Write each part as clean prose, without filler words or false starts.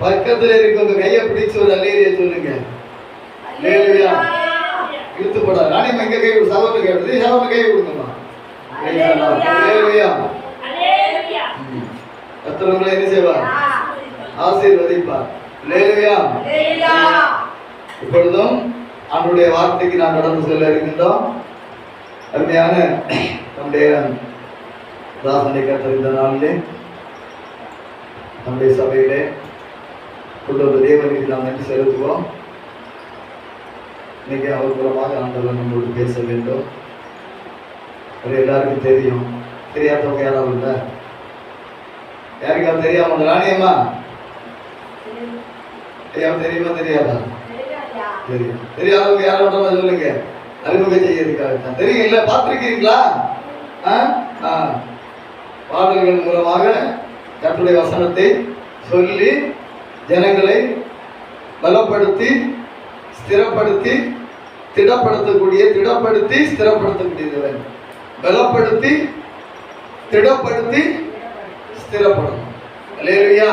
பக்கத்துல இருக்கவங்க கையை பிடிச்சு ஒரு அல்லேலியா சொல்லுங்க. அல்லேலியா. இழுத்து போடா. ராணியம்மா எங்க கை சகோதரர் கேட்டது, சகோதரர் கை கொடுங்கம்மா. அல்லேலியா. கர்த்தர் என்ன செய்வார்? ஆசீர்வதிப்பார். அல்லேலியா. இப்பொழுதும் அவருடைய வார்த்தைக்கு நாம் கடந்து செல்ல இருக்கின்றோம். அருமையான நம்முடைய தாசனை கர்த்தர் இந்த நாளிலே நம்முடைய சபையிலே கொண்டு வந்த தேவனுக்கு நாம் நன்றி செலுத்துவோம். இன்னைக்கு அவர் மூலமாக ஆண்டவர் நம்மளோடு பேச வேண்டும். அது எல்லாருக்கும் தெரியும். தெரியாதவங்க யாராவது இல்லை? யாருக்காவது தெரியாம? ராணியம்மா தெரியுமா தெரியாதா? தெரியும். தெரியாதவங்க யாரோட சொல்லுங்க, அறிமுகம் செய்யறதுக்காக தெரியும். இல்ல பார்த்திருக்கீங்களா? பாடல்கள் மூலமாக கர்த்தருடைய வசனத்தை சொல்லி ஜனங்களை பலப்படுத்தி ஸ்திரப்படுத்தி திடப்படுத்தி ஸ்திரப்படுத்தக்கூடியது. பலப்படுத்தி திடப்படுத்தி ஸ்திரப்படணும். அல்லேலூயா.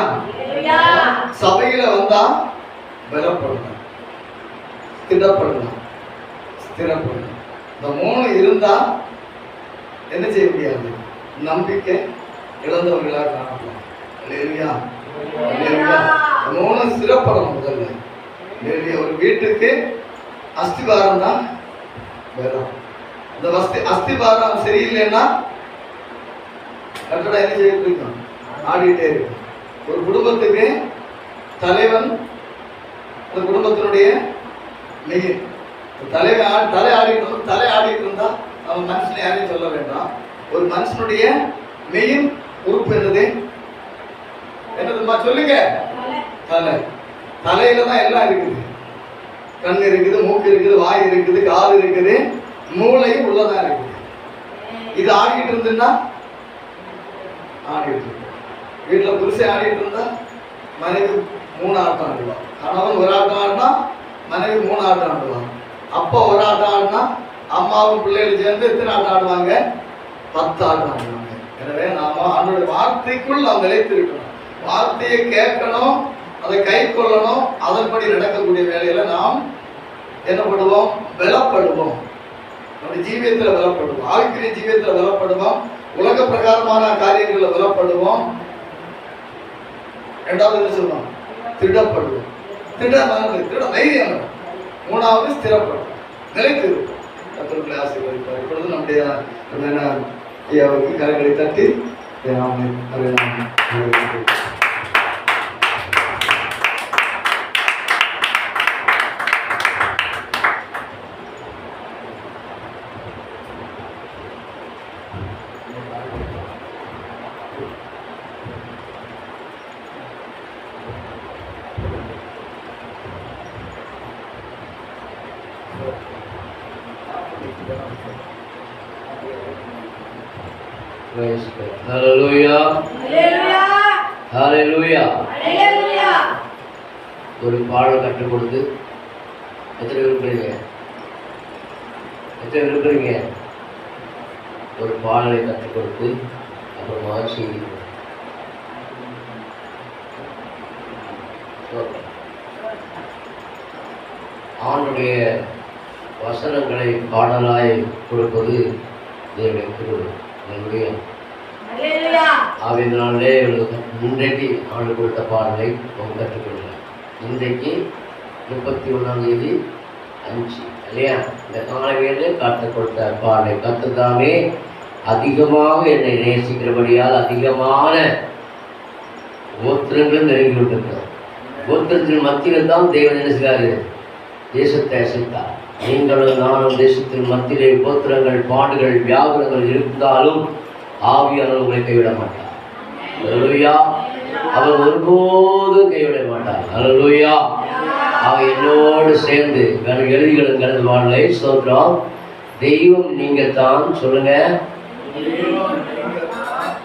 சபையில வந்தா பலப்படணும், திடப்படணும், ஸ்திரப்படணும். இந்த மூணு இருந்தா என்ன செய்ய முடியாது? நம்பிக்கை இழந்தவர்களாக காணப்படும். அல்லேலூயா. அல்லேலூயா. மூணு ஸ்திரப்படணும். முதல்ல ஒரு வீட்டுக்கு அஸ்திபாரம் தான் பலம். அந்த அஸ்திபாரம் சரியில்லைன்னா கட்டடம் என்ன செய்ய இருக்கும்? ஆடிட்டே இருக்கும். ஒரு குடும்பத்துக்கு தலைவன் அந்த குடும்பத்தினுடைய மெயின் தலைவன். தலை ஆடிட்டு இருந்தா அவன் மனுஷனை யாரையும் சொல்ல வேண்டாம். ஒரு மனுஷனுடைய மெயின் உறுப்பு என்னதுமா சொல்லுங்க? தலை. தலையில தான் எல்லாம் இருக்குது. கண் இருக்குது, மூக்கு இருக்குது, வாய் இருக்குது, காது இருக்குது, மூளையும் உள்ளதான் இருக்குது. இது ஆடிட்டு இருந்துன்னா ஆடிட்டு இருக்கு. வீட்டுல புருஷன் ஆடிட்டு இருந்தா மனைவி 3 ஆட்டம் ஆடுவான். கணவன் ஒரு ஆட்டம் ஆடினா மனைவி 3 ஆட்டம் ஆடுவான். அப்பா ஒரு ஆட்டம் ஆடினா அம்மாவும் பிள்ளைகளும் சேர்ந்து எத்தனை ஆட்டம் ஆடுவாங்க? 10 ஆட்டம் ஆடுவாங்க. எனவே நாம அவனுடைய வார்த்தைக்குள் நாம் நிலைத்திருக்கணும். வார்த்தையை கேட்கணும், அதை கை கொள்ளணும். அதன்படி நடக்கக்கூடிய வேலையில நாம் என்ன பண்ணுவோம்? பலப்படுவோம். நம்முடைய ஜீவியத்தில் பலப்படுவோம். ஆவிக்குரிய ஜீவியத்தில் பலப்படுவோம். உலக பிரகாரமான காரியங்களில் பலப்படுவோம். இரண்டாவது என்ன சொல்லுவோம்? திடப்படுவோம். திட தைரியம். மூணாவது ஸ்திரப்படும், நிலைத்திருப்போம். கர்த்தருடைய ஆசீர்வதிப்பார். இப்பொழுது நம்முடைய ஐயாவுக்கு கரங்களை தட்டி Hallelujah. Hallelujah. Hallelujah. ஒரு பாடல் கற்றுக் கொடுத்து எத்தனை விரும்புறீங்க? ஒரு பாடலை கற்றுக் கொடுத்து அப்புறமா செய்தி அவனுடைய வசனங்களை பாடலாய் கொடுப்பது தேவனுடைய கிருபை. ஆவியினாலே இன்றைக்கு ஆண்டு கொடுத்த பாடலை அவங்க கற்றுக்கொள்ளலாம். இன்றைக்கு 31 5 இல்லையா? இந்த காலையிலே கற்றுக் கொடுத்த பாடலை கற்றுத்தாமே அதிகமாக என்னை நேசிக்கிறபடியால் அதிகமான கோத்திரங்களும் நெருங்கி விட்டிருக்கிறார். கோத்திரத்தின் மத்தியில் தான் தேவன் என்ன செய்கிறாரு? தேசத்தை அசைத்தார். நீங்களும் நானும் தேசத்தின் மத்தியிலே கோத்திரங்கள், பாடுகள், வியாகுலங்கள் இருந்தாலும் ஆவியானவர் உங்களை கைவிட மாட்டார். அல்லேலூயா. அவர் ஒருபோதும் கைவிட மாட்டார். அல்லேலூயா. அவர் என்னோடு சேர்ந்து எழுதிகளும் கலந்து வாழலை சொல்றோம். தெய்வம் நீங்க தான் சொல்லுங்க.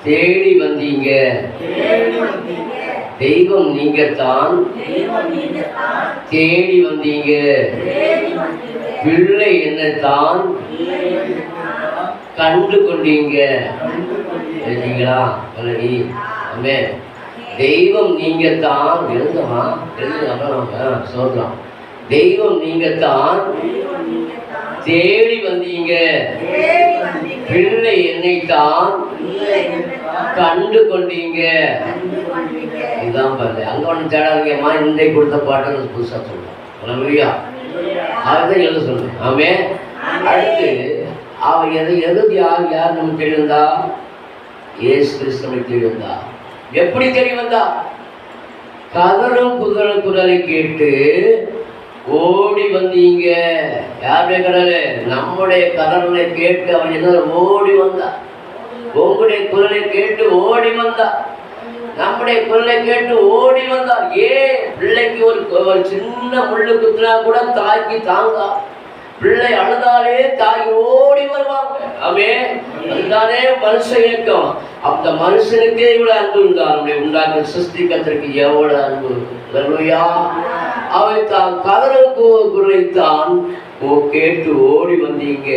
தேடி வந்தீங்க. தெய்வம் நீங்க தான் தேடி வந்தீங்க. பிள்ளை என்னத்தான் கண்டு கொண்டீங்க. சரிங்களா? பலனி அமே தெய்வம் நீங்கத்தான். எழுந்தமா எழுதுங்க சொல்றோம். தெய்வம் நீங்கத்தான் தேடி வந்தீங்க, பிள்ளை என்னைத்தான் கண்டு கொண்டீங்க. இதுதான் பாருங்க. அங்க ஒண்ணு தேடாதீங்கம்மா, இன்றைக்கு கொடுத்த பாட்டு புதுசா சொல்றேன். அதுதான் எழுத சொல்றேன். ஆமே. அடுத்து அவன் எது யார் நம்ம தேடி வந்தா? இயேசு கிறிஸ்துவை தேடி வந்தா. எப்படி தேடி வந்தா? கதறும் குரலை கேட்டு ஓடி வந்தீங்க. யாருடைய கடலை? நம்முடைய கதறலை கேட்டு அவன் என்ன ஓடி வந்தா. உங்களுடைய குரலை கேட்டு ஓடி வந்தா. நம்முடைய குரலை கேட்டு ஓடி வந்தார். ஏன்? பிள்ளைக்கு ஒரு சின்ன முள்ளு குத்துனா கூட தாய்க்கு தாங்கா. பிள்ளை அழுதாலே தாய் ஓடி வருவாங்க. ஆமே. அதுதானே மனுஷ இயக்கம். அந்த மனுஷனுக்கே இவ்வளவு அன்பு இருந்தா, நம்முடைய உண்டாக்குற சிருஷ்டிக்கத்திற்கு எவ்வளவு அன்பு. அவை தான் கதறல் குரலைத்தான் கேட்டு ஓடி வந்தீங்க.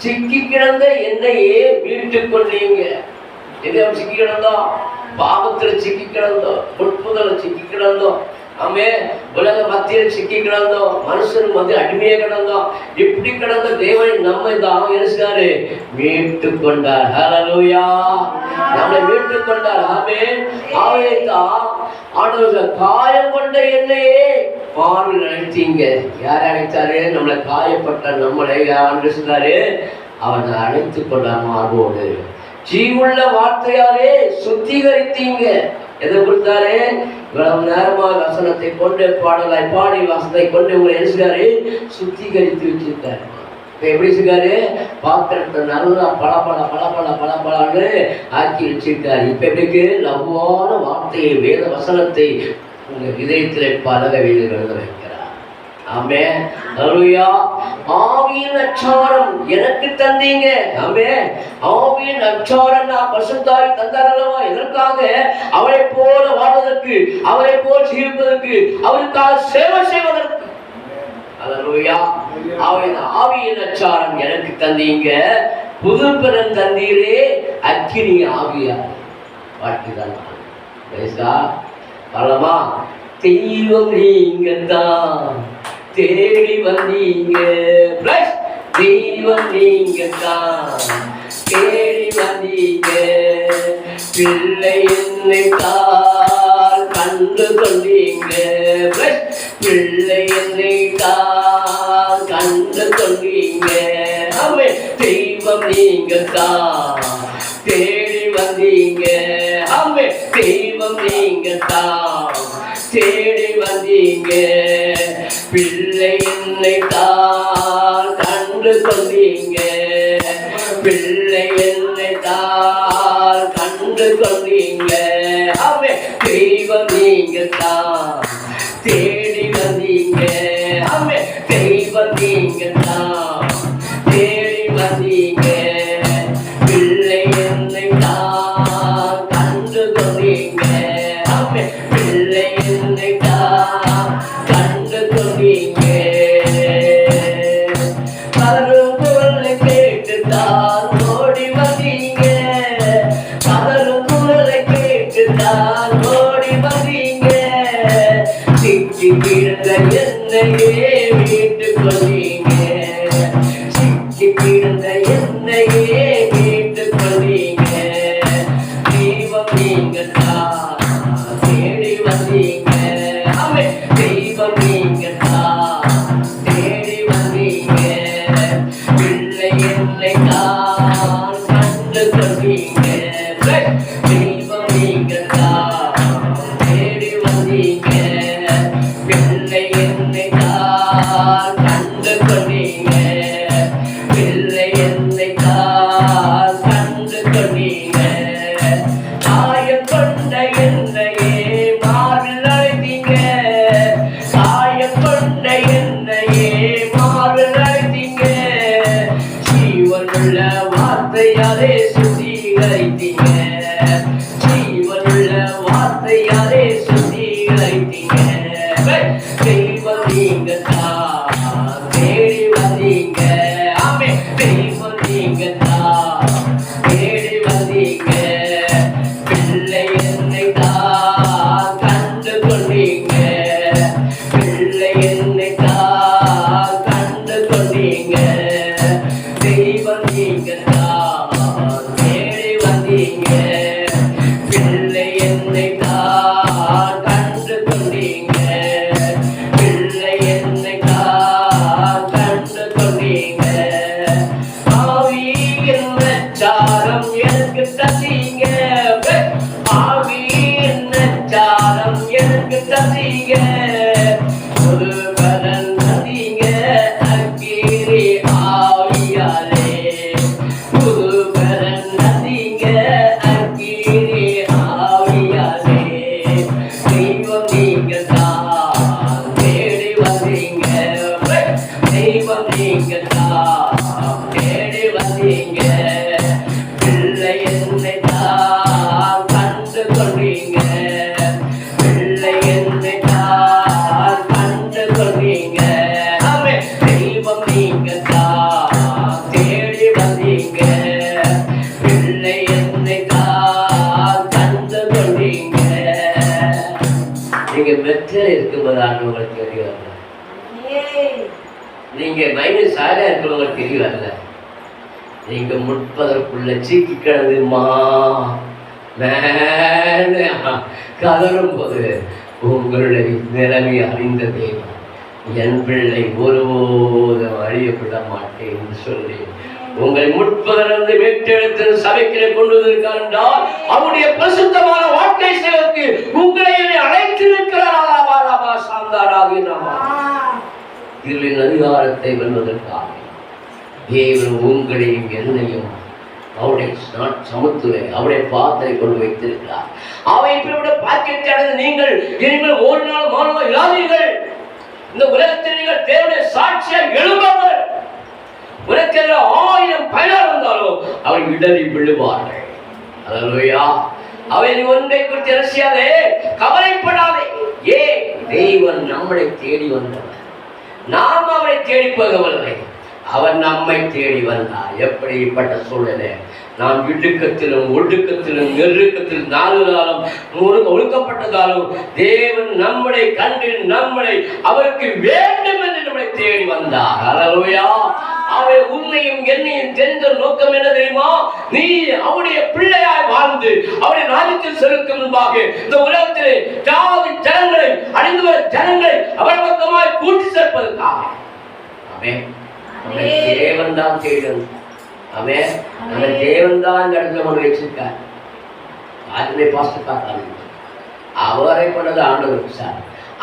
சிக்கி கிடந்த என்னையே மீட்டுக் கொண்டீங்க. எதை சிக்கி கிடந்தோம்? பாவத்துல சிக்கி கிடந்தோம், முற்புதல சிக்கி கிடந்தோம். ஆமே. உலக மத்தியில் சிக்கி கிடந்தோம், மனுஷன் வந்து அடிமையா கிடந்தோம். இப்படி கிடந்த தேவனை நம்மை தான் இருக்காரு மீட்டு கொண்டார். ஹல்லேலூயா. நம்மை மீட்டு கொண்டார். ஆமே. அவை தான் ஆண்டவர் காயம் கொண்ட என்னையே பார்வையில் அழைத்தீங்க. யாரை அழைத்தாரு? நம்மளை காயப்பட்ட நம்மளை அழைத்தாரு. அவனை அழைத்து கொண்டார் மார்போடு. ஜீவுள்ள வார்த்தையாலே சுத்திகரித்தீங்க. எதை கொடுத்தாரு? இவ்வளவு நேரமாக வசனத்தை கொண்டு பாடலாய் பாடி வசனத்தை கொண்டு உங்களை எழுதுகிறாரு, சுத்திகரித்து வச்சிருக்காரு. இப்ப எப்படி இருக்காரு? பாத்திரத்தை நல்லா பளபளன்னு ஆக்கி வச்சிருக்காரு. இப்ப எப்படி லவ்வான வார்த்தையை வேத வசனத்தை உங்க இதயத்தில் பலக எழுத வைக்கிறார். ஆமே. ஹல்லேலூயா. ஆவியின் அச்சாரம் எனக்கு தந்தீங்க. ஆமே. ஆவியின் அச்சாரம் நான் பரிசுத்தாவி தந்தார் அல்லவா? எதற்காக? அவரை போல வாழ்வதற்கு, அவரை போல் ஜீவிப்பதற்கு, அவருக்காக சேவை செய்வதற்கு. ஹல்லேலூயா. ஆவியின் அச்சாரம் எனக்கு தந்தீங்க, புது பிறன் தந்தீரே அக்கினி ஆவியா வாழ்க்கைதான். வரலாமா? தெய்வம் நீங்கத்தான் தேடி வந்தீங்க. தெய்வம் நீங்கத்தான் தேடி வந்தீங்க, பிள்ளை என்னை தான் கண்டு கொண்டீங்க. பிள்ளை என்னை தான் கண்டு கொண்டீங்க. தெய்வம் நீங்கத்தான் தேடி வந்தீங்க. தெய்வம் நீங்கத்தான் தேடி வந்தீங்க, பிள்ளை என்னை தான் கண்டு கொண்டீங்க. பிள்ளை என்னை தான் கண்டு கொண்டீங்க. தெய்வம் நீங்கத்தான் தேடி வந்தீங்க. தெய்வம் நீங்கத்தான் தேடி வந்தீங்க, பிள்ளை என்னை தான் கண்டு கொண்டீங்க. பிள்ளை என்னை தான் கண்டு கொண்டீங்க. கதறும் குரலை கேட்டு தான் ஓடி வந்தீங்க. கதறும் குரலை கேட்டு தான் ஓடி வந்தீங்க. சிக்கி கிடந்த என்னையே மீட்டுக் கொண்டீங்க. சிக்கி கிடந்த என்னையே மீட்டுக் கொண்டீங்க. தெய்வம் நீங்கத்தான் தேடி வந்தீங்க. தெய்வம் நீங்கத்தான் தேடி வந்தீங்க, பிள்ளை என்னை தான் கண்டு கொண்டீங்க. தெய்வம் நீங்கத்தான் தேடி வந்தீங்க, பிள்ளை என்னை தான் கண்டு கொண்டீங்க. பிள்ளை என்னை தான் கண்டு கொண்டீங்க. காயம் கொண்ட என்னையே மார்பில் அழைத்தீங்க. காயம் கொண்ட என்னையே மார்பில் அழைத்தீங்க. ஜீவனுள்ள வார்த்தையாலே சுத்திகரித்தீங்க. ஜீவனுள்ள வார்த்தையாலே சுத்திகரித்தீங்க. தெய்வம் நீங்கத்தான் தேடி வந்தீங்க. தெய்வம் நீங்கத்தான் தேடி வந்தீங்க, பிள்ளை என்னை தான் நீங்க மெத்தல இருக்கும்போது உங்களுக்கு தெரிய வரல. நீங்க மைனஸ் ஆக இருக்கிறவங்களுக்கு தெரிய வரல. நீங்க முற்பதற்குள்ள சீக்கி கிடந்துமா கதறும் போது உங்களுடைய நிலைமை அறிந்த தேவன் என் பிள்ளை ஒருபோதும் அழியப்பட மாட்டேன் என்று சொல்லி உங்களை முற்பதிலிருந்து மீட்டெடுத்து சபைக்கு கொண்டு வந்திருக்கார் என்றால் அவருடைய பிரசுத்தமான வாழ்க்கை சேவைக்கு உங்களை அழைத்திருக்கிறார். இதில் அதிகாரத்தை வெல்வதற்காக தேவன் உங்களையும் என்னையும் அவருடைய சமத்துவ அவருடைய பாத்திரை கொண்டு வைத்திருக்கிறார். அவை இப்படி பாக்கியத்தை அடைந்து நீங்கள் இனிமேல் ஒரு நாள் மாணவ இல்லாதீர்கள். இந்த உலகத்தில் நீங்கள் தேவனுடைய சாட்சியாக எழுவார்கள். உலகத்தில் 1000 பயனாக இருந்தாலும் அவர் இடறி விழுவார்கள். அல்லேலூயா. அவை ஒன்றை குறித்து ரசியாதே, கவலைப்படாதே. தேவன் நம்மளை தேடி வந்தவர், நாம் அவரை தேடி போகவில்லை, அவர் நம்மை தேடி வந்தார். எப்படிப்பட்ட சூழ்நிலை நாம் இடுக்கத்திலும் ஒடுக்கத்திலும் நெருக்கத்திலும் 4 நாளும் ஒழுக்கப்பட்டதாலும் தேவன் நம்மளை கண்டு நம்மளை அவருக்கு வேண்டும் என்று நம்மளை தேடி வந்தார். அல்லேலூயா. அவை உன்னையும் என்னையும் தெரிந்த நோக்கம் என்ன தெரியுமா? நீ அவருடைய பிள்ளையாய் வாழ்ந்து அவருடைய ராஜ்யத்தில் செலுத்தும் முன்பாக இந்த உலகத்திலே ஜாதி ஜனங்களை அழிந்து வரும் ஜனங்களை அவர் பக்கமாய் கூட்டி சேர்ப்பதற்காக தேவன் தான் தேடும். நம்ம தேவன் தான் இந்த இடத்துல கொண்டு வச்சிருக்கார். ஆண்டவரை பாஸ்டர் பார்த்தாங்க, அவரை கொண்டது ஆண்டவர் சார்.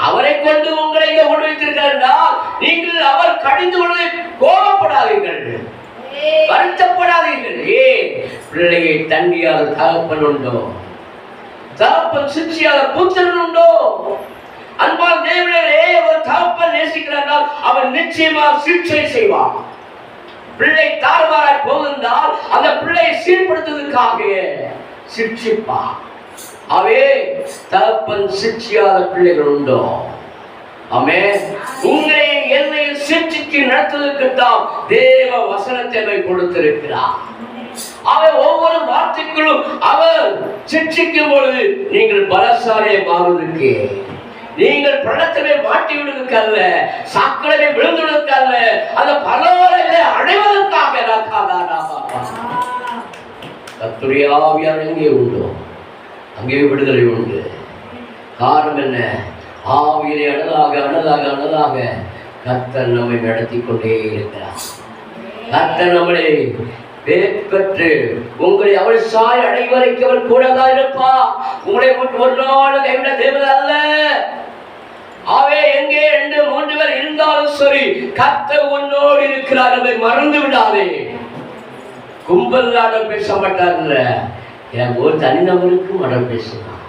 அவரை கொண்டு உங்களை இங்க கொண்டு வைத்திருக்கிறார். நீங்கள் அவர் கடிந்து கொண்டு கோபப்படாதீர்கள், வருத்தப்படாதீர்கள். பிள்ளையை தண்டியாத தகப்பன் உண்டோ? தகப்பன் சிக்ஷியாத புத்திரன் உண்டோ? அன்பான தேவனே, ஒரு தகப்பன் நேசிக்கிறார், அவன் நிச்சயமாக சிக்ஷை செய்வான். பிள்ளை தாறுமாறாய் போகின்றால் அந்த பிள்ளையை சீர்படுத்துவதற்காக சிக்ஷிப்பான். அவே தகப்பன் சிக்ஷியாத பிள்ளைகள் உண்டோ? ஆமென். உங்களை என்னை சிக்ஷித்து நடத்துவதற்கு தான் தேவ வசனத்தை கொடுத்திருக்கிறார். அவர் ஒவ்வொரு வார்த்தைக்குள்ளும் அவர் சிக்ஷிக்கும் பொழுது நீங்கள் பலசாலியை மாறுவதற்கு, நீங்கள் பள்ளத்திலே மாட்டி விடுவதற்கு அல்ல, சாக்கடலை விழுந்துவதற்கு அல்ல, அந்த பலவரை அடைவதற்காக. கர்த்தருடைய ஆவியானவர் எங்கே உண்டோ அங்கே விடுதலை உண்டு. காரணம் என்ன? ஆவியிலே அனலாக அனலாக அனலாக கர்த்தர் நம்மை நடத்தி கொண்டே இருக்கிறார். கர்த்தர் நம்மளை பெற்று உங்களை அவள் சாய் அடைவரைக்கு அவர் கூடதான் இருப்பா. உங்களை ஒரு நாள் கைவிட தேவன் அல்ல. அவே எங்கே 2 3 பேர் இருந்தாலும் சரி, கர்த்தர் உன்னோடு இருக்கிறார். அதை மறந்து விடாதே. கும்பலாட பேச மாட்டார்ல, ஒரு தனிநபருக்கு மனம் பேசலாம்.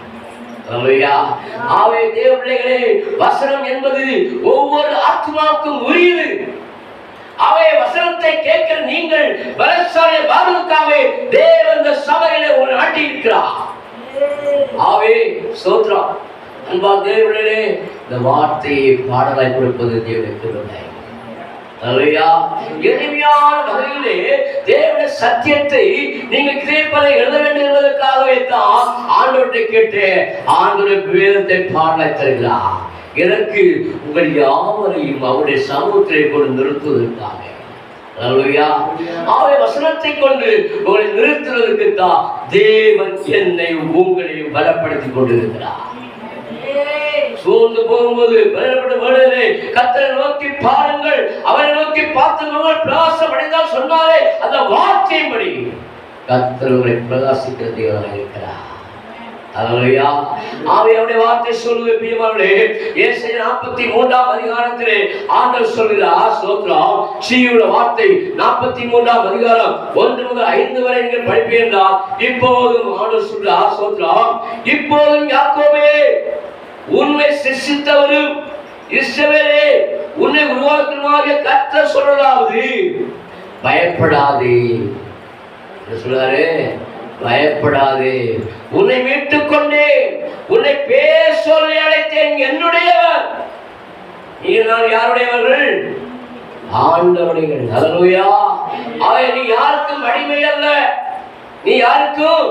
ஆவே தேவ பிள்ளைகளே, வசனம் என்பது ஒவ்வொரு ஆத்மாவுக்கும் உரியது. அவை வசனத்தை கேட்கிற நீங்கள் பலசாலிய வாழ்வுக்காக தேவன் இந்த சபையிலே ஒரு நாட்டி இருக்கிறார். ஆவே ஸ்தோத்திரம். அன்பா தேவர்களே, இந்த வார்த்தையை பாடலாய் கொடுப்பது தேவனுக்கு எளிமையான வகையிலே தேவனுடைய சத்தியத்தை நீங்கள் கிரேப்பதை எழுத வேண்டும் என்பதற்காகவே தான் ஆண்டவரை கேட்டு ஆண்டவருடைய வேதத்தை பாடலாய் தருகிறார். எனக்கு உங்கள் யாவரையும் அவருடைய சமூகத்தை கொண்டு நிறுத்துவதற்காக, வசனத்தை கொண்டு உங்களை நிறுத்துவதற்கு தான் தேவன் என்னை உங்களையும் பலப்படுத்திக் கொண்டிருக்கிறார். சூழ்ந்து போகும்போது கர்த்தரை நோக்கி பாருங்கள், அவரை நோக்கி பார்த்து பிரகாசம் அடைந்தால் சொன்னாரே அந்த வார்த்தையின்படி கர்த்தர் உங்களை பிரகாசிக்கிற தேவனாக இருக்கிறார். அல்லேலூயா. அவருடைய வார்த்தை சொல்லுவது பிரியமானவர்களே, ஏசாயா 43ஆம் அதிகாரத்திலே ஆண்டவர் சொல்கிறார், ஸ்தோத்திரம். சீயோனுடைய வார்த்தை 43ஆம் அதிகாரம் 1 முதல் 5 வரை நீங்கள் படிப்பீர்கள். இப்போதும் ஆண்டவர் சொல்கிறார், ஸ்தோத்திரம். இப்போதும் யாக்கோபே, உன்னை சிருஷ்டித்தவரும் இஸ்ரவேலே, உன்னை உருவாக்குமாறு கர்த்தர் சொல்றதாவது, பயப்படாதே சொல்றாரு. பயப்படாதே, உன்னை மீட்டுக் கொண்டேன், உன்னை பேர் சொல்லி அழைத்தேன், என்னுடையவர். நீ நான் யாருடையவர்கள்? ஆண்டவருடையவர்கள். அல்லேலூயா. நீ யாருக்கும் அடிமை அல்ல, நீ யாருக்கும்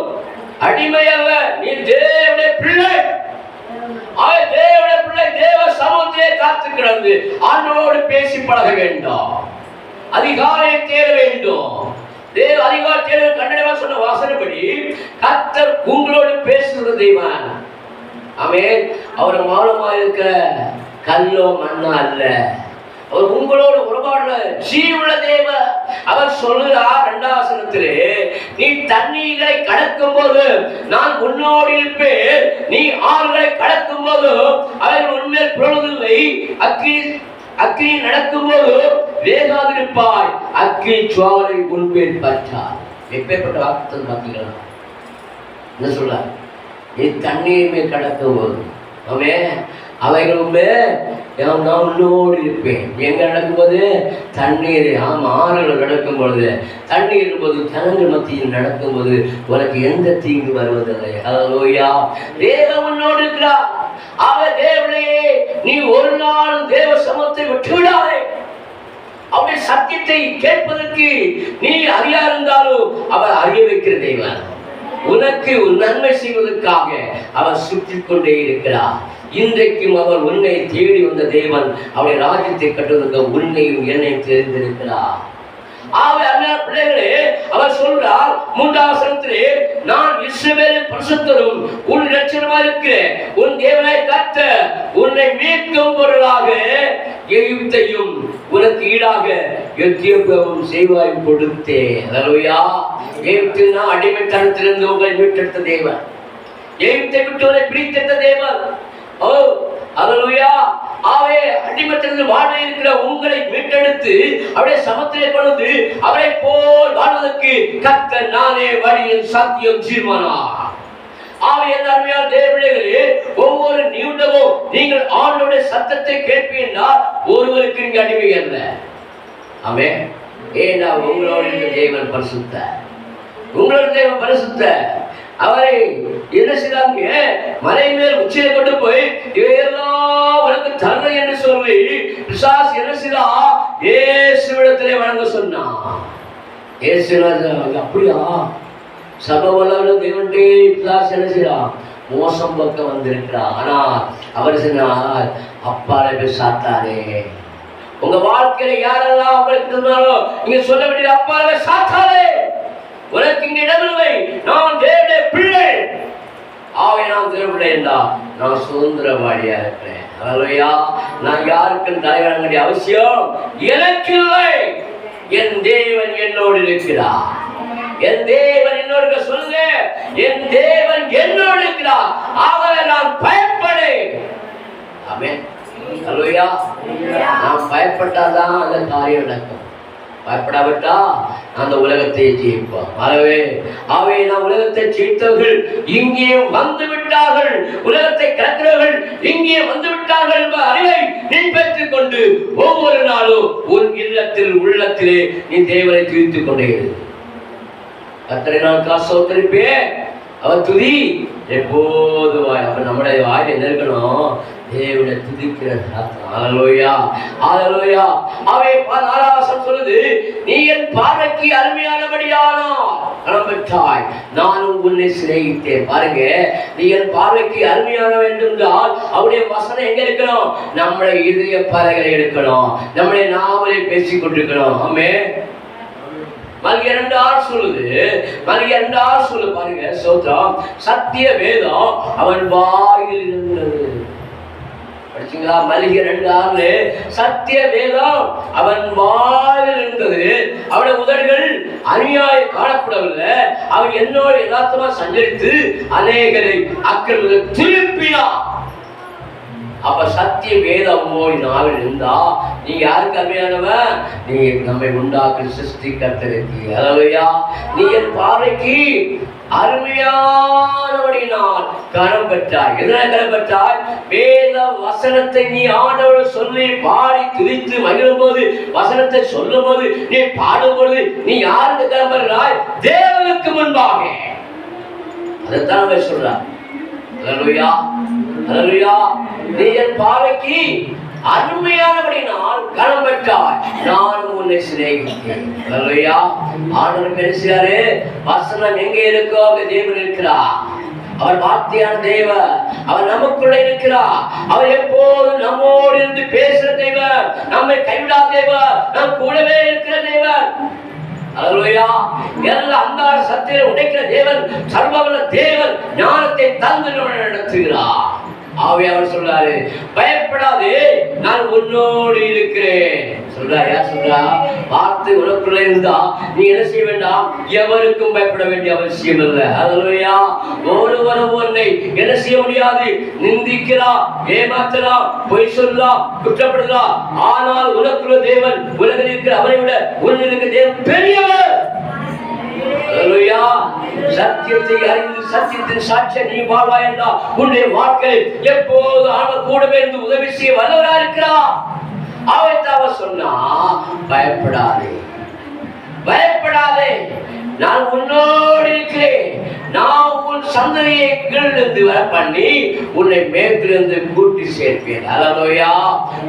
அடிமை அல்ல, நீ தேவனுடைய பிள்ளை. தேவனுடைய கடந்து ஆண்டவரோடு பேசி பழக வேண்டும். அதிகாலை தேட வேண்டும். அதிகாலை தேட கண்டனமா சொன்ன வாசனைப்படி கர்த்தர் உங்களோடு பேசுகிற தெய்வம். ஆமென். அவர் மௌனமா இருக்க கல்லோ மண்ணோ அல்ல. அவர் உங்களோடு உறவாடுற ஜீவுள்ள தேவன். அவர் சொல்லுகிறார் 2ஆம் வசனத்திலே, நீ தண்ணீரை கடக்கும் போது நான் உன்னோடு இருப்பேன், நீ ஆறுகளை கடக்கும் போது அவர்கள் உன்மேல் புரளுவதில்லை, அக்கினி நடக்கும் போது வேகாதிருப்பாய், அக்கினி ஜுவாலை உன்மேல் பற்றார். எப்பேற்பட்ட வாக்குத்தத்தம் பார்த்தீங்களா? என்ன சொல்ல? நீ தண்ணீருமே கடக்கும் போது அவைகளுமே நான் உன்னோடு இருப்பேன். எங்க நடக்கும்போது தண்ணீர் ஆறுகள் நடக்கும் பொழுது, தண்ணீர் இருக்கும்போது ஜனங்கள் மத்தியில் நடக்கும்போது உனக்கு எந்த தீங்கு வருவதில்லை. ஹல்லேலூயா. தேவன் உன்னோடு இருக்கிறார். தேவனையே நீ ஒரு நாள் தேவ சமூகத்தை விட்டு விடாதே. அவருடைய சத்தியத்தை கேட்பதற்கு நீ அறியா இருந்தாலும் அவர் அறிய வைக்கிற தெய்வம். உனக்கு நன்மை செய்வதற்காக அவர் சுற்றி கொண்டே இருக்கிறார். இன்றைக்கும் அவர் உன்னை தேடி வந்த தேவன். அவருடைய ராஜ்யத்தை கட்டுவதற்கு உன்னையும் என்னை தெரிந்திருக்கிறார். பிள்ளைகளே, அவர் சொல்றார் 3ஆம் வசனத்திலே, நான் இஸ்ரவேலின் பரிசுத்தரும் உன் இரட்சகருமா இருக்கிறேன். உன் தேவனாய் கர்த்தர் உன்னை மீட்கும் பொருளாக எகிப்தையும் உனக்கு ஈடாக எத்தியோப்பியாவும் செய்வாயும் கொடுத்தேன். ஹல்லேலூயா. எகிப்தின் அடிமைத்தனத்திலிருந்து உங்களை மீட்டெடுத்த தேவன். எகிப்தை விட்டு உங்களை பிரித்தெடுத்த தேவன். ஹல்லேலூயா. அடிமத்திலிருந்து வாழ இருக்கிற உங்களை மீட்டெடுத்து அவருடைய சமத்திலே கொண்டு அவரை போல் வாழ்வதற்கு கர்த்தர் நானே வழியும் சத்தியம் ஜீவனார். அருமையான தேவர்களே, ஒவ்வொரு நிமிடமும் நீங்கள் ஆண்டவருடைய சத்தத்தை கேட்பீர்கள். ஒருவருக்கு நீங்க அடிமை அல்ல. ஆமென். ஏன்னா உங்களோட தேவன் பரிசுத்த, உங்களோட தேவன் பரிசுத்த. அவரை என்ன செய்தாங்க? மலை மேல் உச்சியை கொண்டு போய் இவையெல்லாம் உனக்கு தர என்று சொல்லி பிசாசு என்ன செய்தா? இயேசுவிடத்திலே வணங்க சொன்னான். அப்படியா? சபவல்ல தேவன்டே பிசாசு என்ன செய்தா? மோசம் பக்கம் வந்திருக்கிறார். ஆனா அவர் சொன்னார், அப்பாலே போய் சாத்தாரே. உங்க வாழ்க்கையில யாரெல்லாம் உங்களுக்கு இருந்தாலும் நீங்க சொல்ல வேண்டியது, அப்பாலே சாத்தாரே, உனக்கு இங்க இடமில்லை. நான் தேவனுடைய பிள்ளை. நான் தேவ பிள்ளை என்றா நான் சுதந்திரவாளியா இருக்கிறேன். ஹல்லேலூயா. நான் யாருக்கும் தலைவணங்க வேண்டிய அவசியம் எனக்கு இல்லை. என் தேவன் என்னோடு இருக்கிறார். என் தேவன் என்னோடு சொல்லுங்க, என் தேவன் என்னோடு இருக்கிறார். ஆகவே நான் பயப்படேன். ஆமென். ஹல்லேலூயா. நான் பயப்பட்டாதான் அந்த காரியம் நடக்கும். பயப்படாவிட்டா அந்த உலகத்தை ஜெயிப்போம். நான் உலகத்தை ஜெயித்தவர்கள் இங்கே வந்து விட்டார்கள், உலகத்தை கடக்கிறவர்கள் இங்கே வந்து விட்டார்கள் என்ற அறிவை நீ பெற்றுக் கொண்டு ஒவ்வொரு நாளும் உன் இல்லத்தில் உள்ளத்திலே நீ தேவனை துதித்துக் கொண்டே இரு. கர்த்தரை நான் சோத்தரிப்பேன். அவர் துதி எப்போது அப்ப நம்முடைய வாயில் என்ன இருக்கணும்? தேவனை துதிக்கிற சத்தம். ஹல்லேலூயா. ஹல்லேலூயா. சொல்லுது, நீ என் பார்வைக்கு அருமையானபடியானார் கனம் பெற்றாய், நானும் உன்னை சிநேகித்தேன். பாருங்க, நீ என் பார்வைக்கு அருமையான வேண்டும் என்றால் அவருடைய வசனம் எங்க இருக்கணும்? நம்முடைய இதய பலகைகளை எடுக்கணும், நம்முடைய நாவலை பேசிக் கொண்டிருக்கணும். ஆமென். மல்கிய 2:6 சொல்லுது. மல்கிய 2:6 சொல்லு பாருங்க. சோத்ரம். சத்திய வேதம் அவன் வாயில் இருந்தது. படிச்சீங்களா? மல்கிய 2:6 சத்திய வேதம் அவன் வாயில் இருந்தது. அவனுடைய உதடுகள் அநியாய காணப்படவில்லை. அவன் என்னோடு யதார்த்தமா சஞ்சரித்து அநேகரை அக்கிரமத்தை திருப்பினான். அப்ப சத்திய வேதமோ நாவில் இருந்தா நீ யாருக்கு அருமையானவன்? நீ நம்மை உண்டாக்கி சிருஷ்டிக்கர்த்தருக்கு. ஹல்லேலூயா. நீ என் பார்வைக்கு அருமையானபடியினால் கனம் பெற்றாய். எதனால கனம் பெற்றாய்? வேத வசனத்தை நீ ஆண்டவரோடு சொல்லி பாடி துதித்து மகிழும் போது, வசனத்தை சொல்லும் போது, நீ பாடும்போது நீ யாருக்கு கனம் பெற்றாய்? தேவனுக்கு முன்பாக. அதைத்தான் சொல்றார். ஹல்லேலூயா. ஹல்லேலூயா. நீ என் பார்வைக்கு அருமையானபடினால் கனம் பெற்றாய், நானும் உன்னை சிநேகித்தேன். ஹல்லேலூயா. ஆண்டவர் பேசுகிறாரு, வசனம் எங்கே இருக்கோ அங்கே தேவன் இருக்கிறார். அவர் வார்த்தையான தேவன். அவர் நமக்குள்ள இருக்கிறார். அவர் எப்போதும் நம்மோடு இருந்து பேசுற தேவன். நம்மை கைவிடாத தேவன். நம் கூடவே இருக்கிற தேவன். அல்லேலூயா. எல்லாம் அந்தாள சத்தியத்தை உடைக்கிற தேவன், சர்வவல்ல தேவன், ஞானத்தை தந்து நடத்துகிறார். ஆவே அவர் சொல்றாரு, பயப்படாதே, நான் உன்னோடு இருக்கிறேன் சொல்றாரு. யார் சொல்றா? வார்த்தை உனக்குள்ள இருந்தா நீ என்ன செய்ய வேண்டாம், எவருக்கும் பயப்பட வேண்டிய அவசியம் இல்லை. அல்லேலூயா. ஒருவரும் உன்னை என்ன செய்ய முடியாது. நிந்திக்கலாம், ஏமாற்றலாம், பொய் சொல்லலாம், குற்றப்படுத்தலாம். ஆனால் உனக்குள்ள தேவன், உலகில் இருக்கிற அவரை விட உன்னில் இருக்கிற தேவன் பெரியவர். அல்லேலூயா. சத்தியத்தை அறிந்து சத்தியத்தின் சாட்சியை நீ வாழ்வாய் என்றால் உன்னுடைய வாழ்க்கை எப்போது அவர் கூடவே இருந்து உதவி செய்ய வல்லவரா இருக்கிறார். அவர் சொன்னா, பயப்படாதே, பயப்படாதே, நான் உன்னோடு இருக்கிறேன். நான் உன் சந்ததியை கீழிருந்து வர பண்ணி உன்னை மேற்கிலிருந்து கூட்டி சேர்ப்பேன். அல்லேலூயா.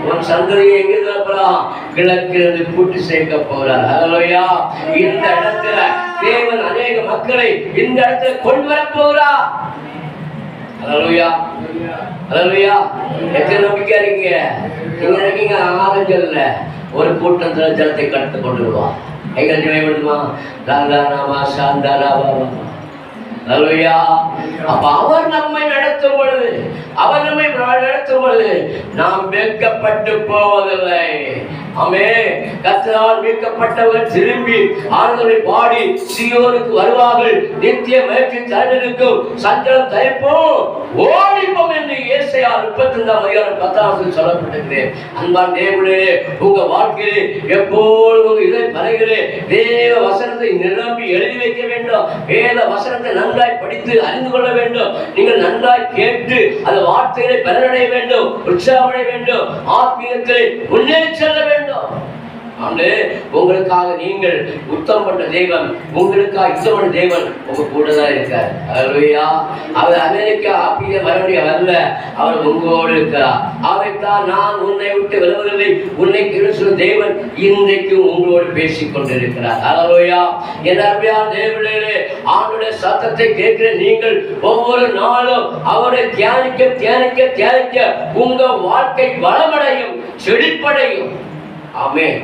உன் சந்ததியை எங்கிருந்து வரப்போறான்? கிழக்கிலிருந்து கூட்டி சேர்க்க போறார். அல்லேலூயா. இந்த இடத்துல தேவன் அநேக மக்களை இந்த இடத்துல கொண்டு வர போறார். அல்லேலூயா. அல்லேலூயா. எத்தனை நம்பிக்கை இருக்கீங்க? நீங்க இருக்கீங்க ஆதங்கள்ல ஒரு கூட்டத்துல ஜலத்தை கடத்து கொண்டு வருவான். எங்கள் நினைவுமா ராதாராமா சாந்தாராபா. அல்லேலூயா. அப்ப அவர் நம்மை நடத்தும் பொழுது, அவர் நம்மை நடத்தும் பொழுது நாம் வெட்கப்பட்டு போவதில்லை. ஆமென். கர்த்தரால் மீட்கப்பட்டவர் திரும்பி ஆண்டவரை பாடி சீயோனுக்கு வருவார்கள். நித்திய மகிழ்ச்சி தரவிருக்கும், சஞ்சலம் தயப்போம், ஓடிப்போம் என்று ஏசாயா 35:10 சொல்லப்பட்டிருக்கிறது. அன்பான தேவனே, உங்க வாழ்க்கையிலே எப்பொழுதும் இதை பலகிலே தேவ வசனத்தை நிரம்பி எழுதி வைக்க வேண்டும். வேத வசனத்தை நன்றாய் படித்து அறிந்து கொள்ள வேண்டும். நீங்கள் நன்றாய் கேட்டு அந்த வார்த்தைகளை பலனடைய வேண்டும், உற்சாகமடைய வேண்டும், ஆத்மீகத்திலே முன்னேறி செல்ல வேண்டும். உங்களுக்காக நீங்கள் உத்தம் பண்ண தேவன், உங்களுக்காக யுத்தம் பண்ண தேவன் உங்க கூட தான் இருக்கார். அல்லேலூயா. அவர் அமெரிக்கா ஆப்பிய மறுபடியும் வரல, அவர் உங்களோடு இருக்கிறார். அவைத்தான் நான் உன்னை விட்டு விலவதில்லை, உன்னை கிறிஸ்து தேவன் இன்றைக்கும் உங்களோடு பேசிக் கொண்டிருக்கிறார். அல்லேலூயா. என் அருமையான தேவனே, ஆண்டவருடைய சத்தத்தை கேட்கிற நீங்கள் ஒவ்வொரு நாளும் அவரை தியானிக்க தியானிக்க தியானிக்க உங்க வாழ்க்கை வளமடையும், செழிப்படையும். ஆமென்.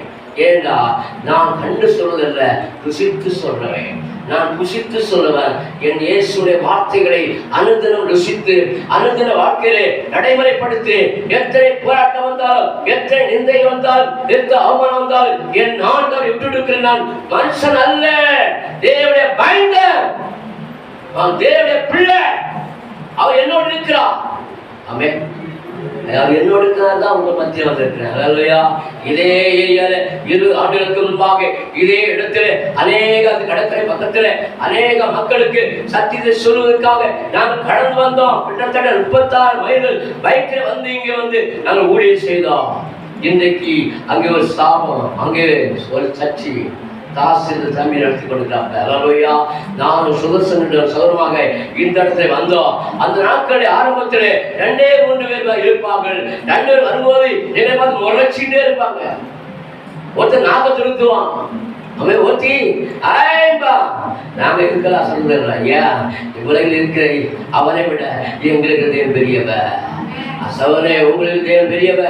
ஏண்டா நான் கண்டு சொல்வதல்ல, ருசித்து சொல்றேன். நான் ருசித்து சொல்லுவேன். என் இயேசுடைய வார்த்தைகளை அனுதினம் ருசித்து அனுதின வாழ்க்கையிலே நடைமுறைப்படுத்தி, எத்தனை போராட்டம் வந்தாலும், எத்தனை நிந்தை வந்தாலும், எத்தனை அவமானம் வந்தாலும், என் ஆண்டவர் விட்டு நான் மனுஷன் அல்ல, தேவனுடைய பயந்தர், நான் தேவனுடைய பிள்ளை. அவர் என்னோடு இருக்கிறார். ஆமென். என்னோடு தான் உங்க மத்தியில் வந்திருக்கிறேன். அல்லேலூயா. இதே ஏரியால 2 ஆண்டுகளுக்கு முன்பாக இதே இடத்துல அநேக கடற்கரை பக்கத்துல அநேக மக்களுக்கு சத்தியத்தை சொல்வதற்காக நாங்கள் கடந்து வந்தோம். கிட்டத்தட்ட 36 மைல்கள் பைக்கில் வந்து இங்க வந்து நாங்கள் ஊழியம் செய்தோம். இன்றைக்கு அங்கே ஒரு ஸ்தாபம், அங்கே ஒரு சர்ச்சி தாசில் தம்பி நடத்தி கொடுத்தாங்க. அல்லேலூயா. நானும் சுதர்சனுடன் சௌரமாக இந்த இடத்துல வந்தோம். அந்த நாட்களில் ஆரம்பத்தில் 2-3 பேர் இருப்பார்கள். 2 பேர் வரும்போது என்னை பார்த்து முறைச்சிட்டே இருப்பாங்க. ஒருத்தர் நாக்க திருத்துவான், அவன் ஒத்தி ஆயம்பா நாங்க இருக்கலாம் சொல்லுறோம். ஐயா, உலகில் இருக்கிற அவனை விட எங்களுக்கு தேவன் பெரியவ. சவரே, உங்களுக்கு தேவன் பெரியவ.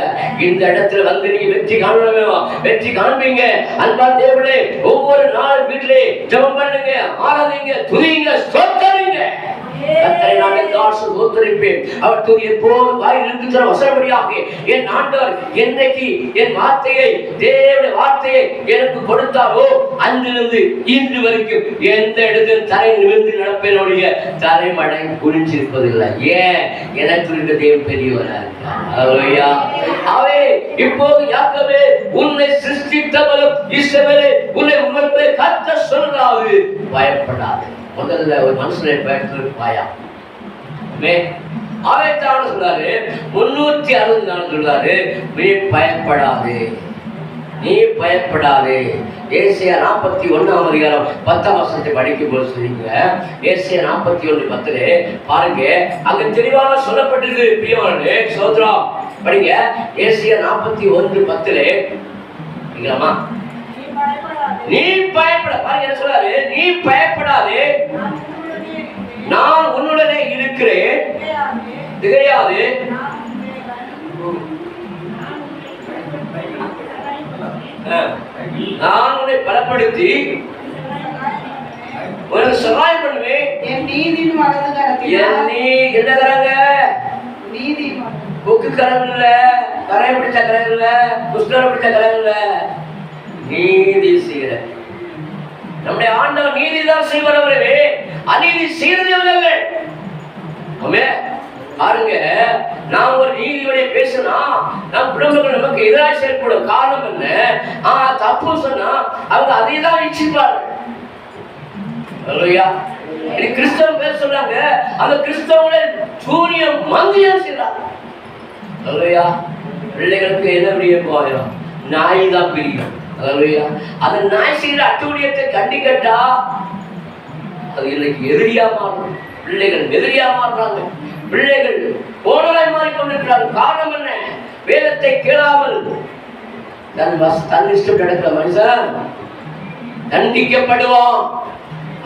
இந்த இடத்துல வந்து நீங்க வெற்றி காணணும், வெற்றி காண்பீங்க. அன்பா தேவனே, ஒவ்வொரு நாள் வீட்டிலே ஜெபம் பண்ணுங்க, ஆராதிங்க, துதிங்க, ஸ்தோத்திரிங்க. கர்த்தரை நான் எங்காசு தோத்தரிப்பேன். அவர் துதி எப்போதும் வாயில் இருக்கிற வசனபடியாக என் ஆண்டவர் என்றைக்கு என் வார்த்தையை, தேவனுடைய வார்த்தையை எனக்கு கொடுத்தாரோ அன்றிலிருந்து இன்று வரைக்கும் எந்த இடத்தில் தரை நிமிர்ந்து நடப்பேனுடைய தரைமடை குனிஞ்சிருப்பதில்லை. ஏன்? எனக்கு இருக்க தேவன் பெரியவரா இருக்கார். அல்லேலூயா. அவே இப்போது யாக்கோபே, உன்னை சிருஷ்டித்தவரும் இஸ்ரவேலே, உன்னை உமக்கு கர்த்தர் சொல்றாரு, பயப்படாதே. முதல்ல ஒரு மனுஷனை பயப்படுறது பயம். ஆவேத்தான சொல்றாரு, 360 சொல்றாரு, நீ பயப்படாதே, நீ பயப்படாதே. ஏசாயா 41:10 படிக்கும் போது சொல்றீங்க. ஏசாயா 41:10 பாருங்க, அங்க தெளிவாக சொல்லப்பட்டிருக்கு. பிரியமானே சோத்ரா, படிங்க. ஏசாயா 41:10 படிக்கலாமா? நீ பயப்பட, பாருங்க என்ன சொல்றாரு, நீ பயப்படாதே, நான் உன்னுடனே இருக்கிறேன், திகையாதே, நான் உன்னை பலப்படுத்தி உனக்கு சகாயம் பண்ணுவேன். என் நீதியின் வலது கரத்தினால், நீ என்ன கரங்க? நீதி புக்கு கரம் இல்ல, கரையை பிடிச்ச கரம் இல்ல, புஷ்கரம் பிடிச்ச கரம் இல்ல, நீதி செய்கிற நம்முடைய ஆண்டவர் நீதிதான் செய்வரவரவே, அநீதி செய்கிறவர்கள். பாருங்க, நாம் ஒரு நீதியோட பேசினா நம் குடும்பங்கள் நமக்கு எதிராக செயல்படும். காரணம் என்ன? தப்பு சொன்னா அவங்க அதை தான் இச்சிப்பார்கள். கிறிஸ்தவ பேர் சொல்றாங்க, அந்த கிறிஸ்தவங்களை சூரியம் மந்தியம் செய்யறாங்க. பிள்ளைகளுக்கு என்ன பிரியம்? போயிடும், நாய் தான் பிரியும். அந்த நாய் செய்கிற அட்டூழியத்தை கண்டிக்கட்டா அது இன்னைக்கு எதிரியா மாறும். பிள்ளைகள் எதிரியா மாறுறாங்க, பிள்ளைகள் போனராய் மாறிக்கொண்டிருக்கிறார்கள். காரணம் என்ன? வேதத்தை கேளாமல் தன் இஷ்டம் நடக்கிற மனுஷன் தண்டிக்கப்படுவான்.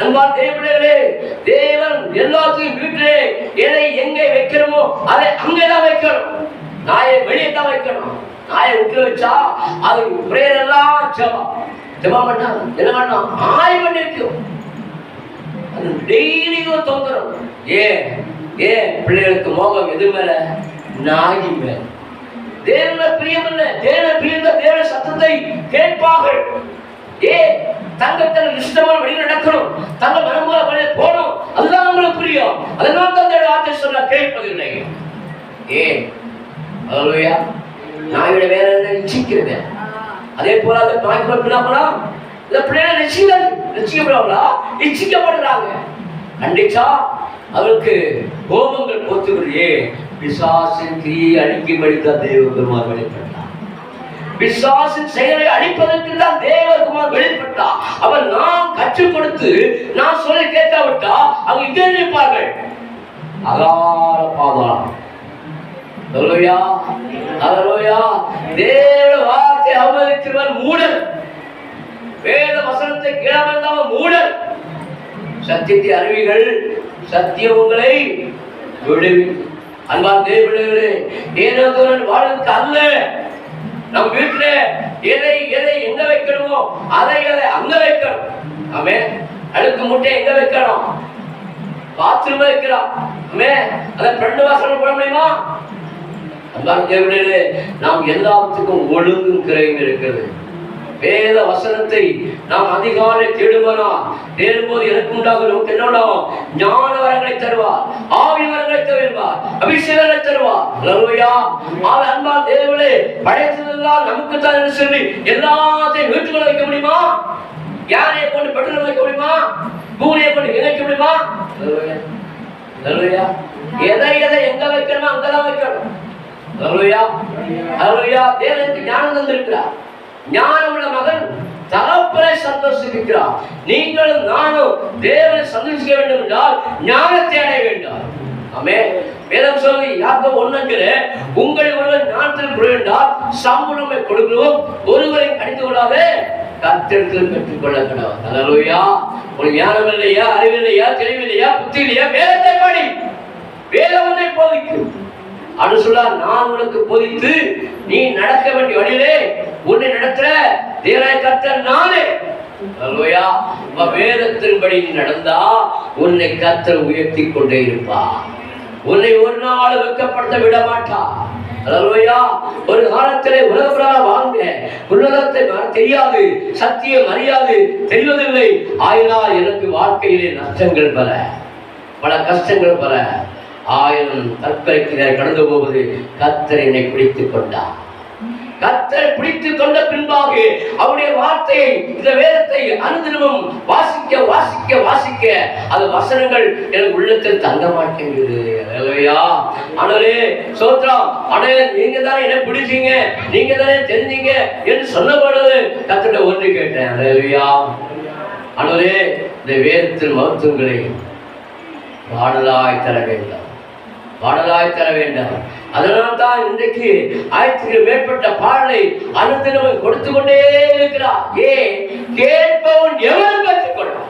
அன்பான தேவர்களே, தேவன் எல்லாத்தையும் வீட்டிலே எதை எங்கே வைக்கிறோமோ அதை அங்கேதான் வைக்கணும். நாயை வெளியே தான் வைக்கணும். நாயை விட்டு வச்சா அது எல்லாம் ஜபம் பண்ணா என்ன பண்ணோம்? ஆய் பண்ணிருக்கும். அது டெய்லி தொந்தரம். ஏன் பிள்ளைகளுக்கு மோகம் எது மேல? நாய் மேல. தேவன பிரியம் இல்லை. தேவன பிரிந்த தேவ சத்தத்தை கேட்பார்கள். தங்கள் இஷ்டமான வழி நடக்கணும், தங்கள் மனமுறை வழி போகணும், அதுதான் உங்களுக்கு புரியும். அதனால தான் வார்த்தை சொல்ல கேட்பதில்லை. நாயோட வேற என்ன இச்சிக்கிறது? அதே போல அந்த பிள்ளைகளை நிச்சயிக்கப்படுவாங்களா? இச்சிக்கப்படுறாங்க. கண்டிச்சா அவருக்கு கோபங்கள் போத்துகிறே. பிசாசின் கிரியை அழிக்கும்படித்தான் தேவகுமார் வெளிப்பட்டார். பிசாசின் செயலை அழிப்பதற்கு தான் தேவகுமார் வெளிப்பட்டார். அவர் நாம் கற்றுக் கொடுத்து நான் சொல்லி கேட்காவிட்டா அவங்க இங்கே நிற்பார்கள். அகார பாதாளம். தேவ வார்த்தை அவமதிக்கிறவன் மூடல். வேத வசனத்தை கேளாமல் மூடல். சத்தியத்தை அறிவிகள், சத்தியம் உங்களை விடுவிக்கும். அன்பான தேவர்களே, ஏனோ வாழ்வுக்கு அல்ல. நம் வீட்டுல எதை எங்க வைக்கணுமோ அதை அங்க வைக்கணும். ஆமே, அழுக்கு முட்டை எங்க வைக்கணும்? பாத்ரூம் வைக்கிறோம். ஆமே, அதை ஃப்ரெண்ட் வாசல் போட முடியுமா? அன்பான தேவர்களே, நாம் எல்லாத்துக்கும் ஒழுங்கும் கிரையும் இருக்கிறது. வேத வசனத்தை நாம் அதிகாலை தேடுவனா தேடும்போது எனக்கு உண்டாக நமக்கு என்னோட ஞான வரங்களை தருவார், ஆவி வரங்களை தருவார், அபிஷேகங்களை தருவார். அன்பான தேவர்களே, படைத்ததெல்லாம் நமக்கு தான் சொல்லி எல்லாத்தையும் வீட்டுக்குள்ள வைக்க முடியுமா? யானையை கொண்டு பெட்ரோல் வைக்க முடியுமா? பூனையை கொண்டு இணைக்க முடியுமா? எதை எங்க வைக்கணுமோ அங்கதான் வைக்கணும். தேவனுக்கு ஞானம் தந்திருக்கிறார். ஞானம் உள்ள மகன் தகப்பனை சந்தோஷிக்கிறார். நீங்களும் நானும் தேவனை சந்தோஷிக்க வேண்டும் என்றால் ஞானத்தை அடைய வேண்டும். ஆமே, வேதம் சொல்லி யாக்கோபு 1:5 உங்களை ஒருவர் ஞானத்தில் குறைந்தால் சம்பளமை கொடுக்கிறோம், ஒருவரை கடிந்து கொள்ளாதே கர்த்தரிடத்தில் பெற்றுக்கொள்ள கடவுள். அல்லேலூயா. ஒரு ஞானம் இல்லையா, அறிவு இல்லையா, தெளிவு இல்லையா, புத்தி இல்லையா? வேதத்தை படி, வேதம் உன்னை போதிக்கும். அது சொல்ல நான் உனக்கு போதித்து நீ நடக்க வேண்டிய வழியிலே உன்னை நடத்துற தேவனாய கர்த்தர் நானே. அல்லேலூயா. வேதத்தின்படி நீ நடந்தா உன்னை கர்த்தர் உயர்த்தி கொண்டே இருப்பார். உன்னை ஒரு நாள் வெட்கப்படுத்த விட மாட்டார். அல்லேலூயா. ஒரு காலத்திலே உலகப்படாத வாழ்ந்த உலகத்தை தெரியாது, சத்தியம் அறியாது, தெரிவதில்லை. ஆயினால் எனக்கு வாழ்க்கையிலே நஷ்டங்கள் பல, பல கஷ்டங்கள் பல, 1000 தற்கொலைக்கு கடந்து போவது கர்த்தர் என்னை பிடித்துக் கொண்டார். கர்த்தர் பிடித்துக் கொண்ட பின்பாக அவருடைய வார்த்தையை, இந்த வேதத்தை அனுதினமும் வாசிக்க வாசிக்க வாசிக்க அது வசனங்கள் எனக்கு உள்ளத்தில் தங்க மாட்டேங்குது. அல்லேலூயா. ஆண்டவரே ஸ்தோத்திரம். ஆண்டவரே, நீங்க தான் என்ன பிடிச்சீங்க, நீங்க தானே தெரிஞ்சீங்க என்று சொல்லப்படுது. கர்த்தர்ட்ட ஒன்று கேட்டேன். அல்லேலூயா. ஆண்டவரே, இந்த வேதத்தின் மகத்துவங்களை பாடலாய் தர வேண்டும், பாடலாய் தர வேண்டும். அதனால் தான் இன்றைக்கு 1000க்கு மேற்பட்ட பாடலை அனுதினமும் கொடுத்து கொண்டே இருக்கிறார். கேட்பவன் எவன் பெற்றுக்கொள்ளும்.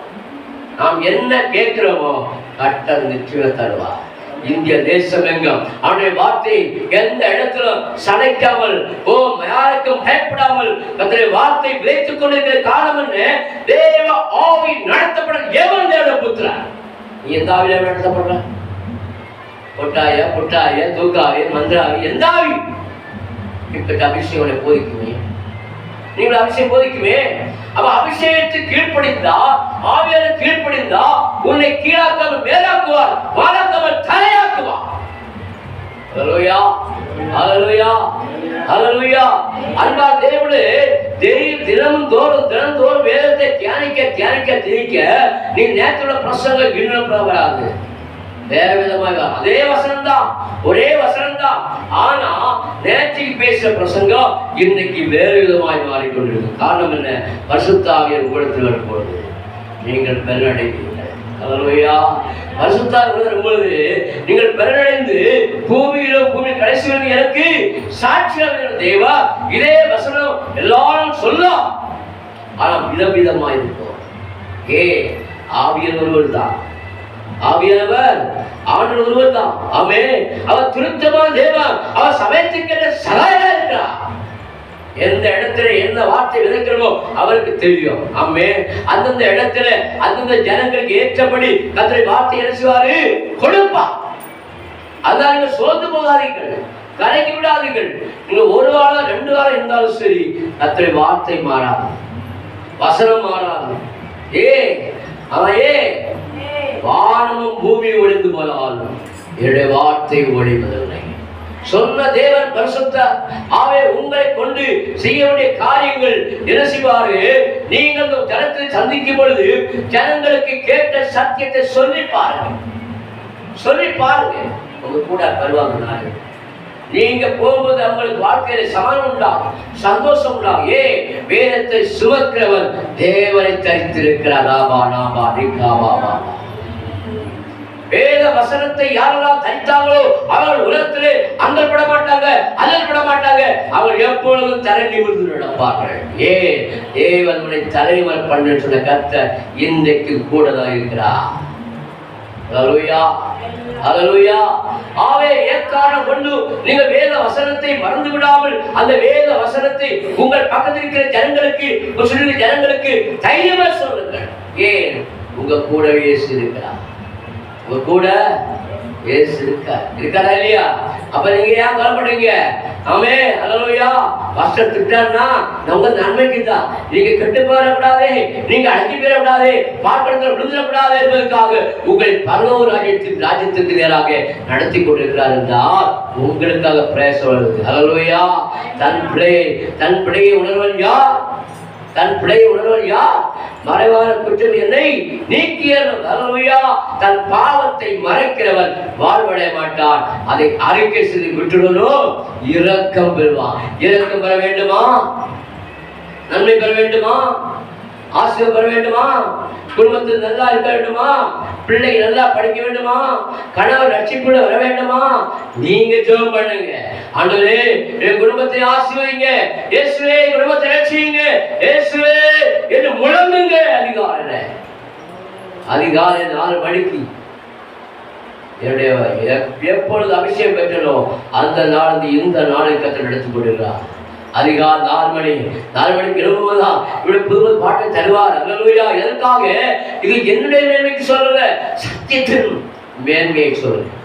நாம் என்ன கேட்கிறோமோ கர்த்தர் நிச்சயம் தருவார். இந்திய தேசம் எங்கும் அவருடைய வார்த்தை எந்த இடத்திலும் சளைக்காமல் யாருக்கும் பயப்படாமல் கர்த்தருடைய வார்த்தை விளைத்துக் கொண்டிருக்கிற காலம் என்ன? தேவ ஆவி நடத்தப்பட எவன் தேவ புத்திரன்? நீ எந்த ஆவியில நடத்தப்படுற? பொட்டாய புட்டாய தூக்காவி மந்திராவி எந்த ஆவி? இப்ப அபிஷேகம் போதிக்குமே, நீங்கள் அபிஷேகம் போதிக்குமே. அப்ப அபிஷேகத்துக்கு கீழ்ப்படிந்தா, ஆவியான கீழ்ப்படிந்தா உன்னை கீழாக்காமல் மேலாக்குவார், வாழாக்காமல் தலையாக்குவார். ஹல்லேலூயா, ஹல்லேலூயா, ஹல்லேலூயா. அன்பா தேவனே, தினந்தோறும் வேதத்தை தியானிக்க நீ நேற்றுள்ள பிரசங்கம் இன்னும் வராது. வேற விதமாக அதே வசனம் தான், ஒரே வசனம் தான். ஆனா நேற்றுக்கு பேசுற பிரசங்கம் இன்னைக்கு வேறு விதமாய் மாறிக்கொண்டிருக்கு. காரணம் என்ன? பரிசுத்த ஆவியார் உங்களிடத்தில் வரும்பொழுது நீங்கள் பெருநடைவீர்கள். ஹல்லேலூயா. பரிசுத்த ஆவியார் வரும்பொழுது நீங்கள் பெருநடைந்து பூமி கடைசி வரை எனக்கு சாட்சியாக தேவா இதே வசனம் எல்லாரும் சொல்லலாம். ஆனா விதவிதமாய் இருக்கும். ஆவியர் ஒருவர் தான், ஆவியானவர் ஆண்டவர் ஒருவர் தான். ஆமே. அவர் திருத்தமான தேவன், அவர் சமயத்துக்கு சகாயா இருக்கிறார். எந்த இடத்துல என்ன வார்த்தை விதைக்கிறோமோ அவருக்கு தெரியும். ஆமே. அந்தந்த இடத்துல அந்தந்த ஜனங்களுக்கு ஏற்றபடி கர்த்தருடைய வார்த்தை என்ன செய்வாரு? கொடுப்பார். அதான் நீங்க சோர்ந்து போகாதீர்கள், கரைக்கு விடாதீர்கள். நீங்க ஒரு வாரம் 2 வாரம் இருந்தாலும் சரி, கர்த்தருடைய வார்த்தை மாறாது, வசனம் மாறாது. வானமும் பூமியும் ஒளிந்து போனாலும் என்னுடைய வார்த்தை ஒளிவதில்லை. சொன்ன தேவன் பரிசுத்த ஆவே உங்களை கொண்டு செய்ய வேண்டிய காரியங்கள் என்ன செய்வாரு? நீங்கள் ஜனத்தை சந்திக்கும் பொழுது ஜனங்களுக்கு கேட்ட சத்தியத்தை சொல்லி பாருங்க, உங்க கூட வருவாங்க. நீங்க போகும்போது அவங்களுக்கு வாழ்க்கையில சமாதானம் உண்டாகும், சந்தோஷம் உண்டாகும். வேதத்தை சுமக்கிறவன் தேவனை தரித்திருக்கிறார். வேத வசனத்தை யாரெல்லாம் தரித்தாங்களோ அவர்கள் உலகத்திலே அங்கல்பட மாட்டாங்க, அல்லல்பட மாட்டாங்க. அவர்கள் எப்பொழுதும் தலை நிமிர்ந்து நடப்பார்கள். தேவன் தலைவர் பண்ண சொன்ன கர்த்தர் இன்றைக்கு கூட தான் இருக்கிறார். ஹல்லேலூயா, ஹல்லேலூயா. ஆவே எக்காரணம் கொண்டு நீங்கள் வேத வசனத்தை மறந்து விடாமல் அந்த வேத வசனத்தை உங்கள் பக்கத்தில் இருக்கிற ஜனங்களுக்கு தைரியமா சொல்லுங்கள். உங்க கூடவே இருக்கிறார், உங்க கூட இருக்காரா இல்லையா? அப்ப நீங்க ஏன் கவலைப்படுறீங்க? ஆமே. ஹல்லேலூயா. பாஸ்டர் திட்டார்னா நம்ம நன்மைக்கு தான். நீங்க கெட்டு போயிடக்கூடாதே, நீங்க அழிஞ்சு போயிடக்கூடாதே, பாற்படுத்த விழுந்துடக்கூடாது என்பதற்காக உங்களை பரலோக ராஜ்யத்துக்கு நேராக நடத்தி கொண்டிருக்கிறார் என்றால் உங்களுக்காக பிரேச வருது. ஹல்லேலூயா. தன் பிழையை உணர்வன் யார்? தன் பிழையை உணர்வன் யார்? மறைவான குற்றம் என்னை நீக்கியவன். ஹல்லேலூயா. தன் பாவத்தை மறைக்கிறவன் வாழ்வடைய மாட்டான். அதை அறிக்கை செய்து விட்டுடனோ இரக்கம் பெறுவான். இரக்கம் பெற வேண்டுமா? நன்மை பெற வேண்டுமா? ஆசீர்வாதம் பெற வேண்டுமா? குடும்பத்தில் நல்லா இருக்க வேண்டுமா? பிள்ளை நல்லா படிக்க வேண்டுமா? கணவர் ரட்சிப்புல வர வேண்டுமா? நீங்க ஜெபம் பண்ணுங்க. ஆண்டவரே என் குடும்பத்தை ஆசீர்வதிங்க, இயேசுவே குடும்பத்தை ரட்சியுங்க, இயேசுவே என்று முழங்குங்க. அதிகாலை 4 மணிக்கு என்னுடைய எப்பொழுது அபிஷேகம் பெற்றனோ அந்த நாள் இந்த நாளை கர்த்தர் நடத்தி கொண்டிருக்கிறார். அதிகாலை 4 மணிக்கு எழுப்புவதுதான் இவருடைய புது பாட்டை தருவார். ஹல்லேலூயா. எதற்காக? இது என்னுடைய மேன்மைக்கு சொல்லல, சத்தியத்தின் மேன்மையை சொல்றேன்.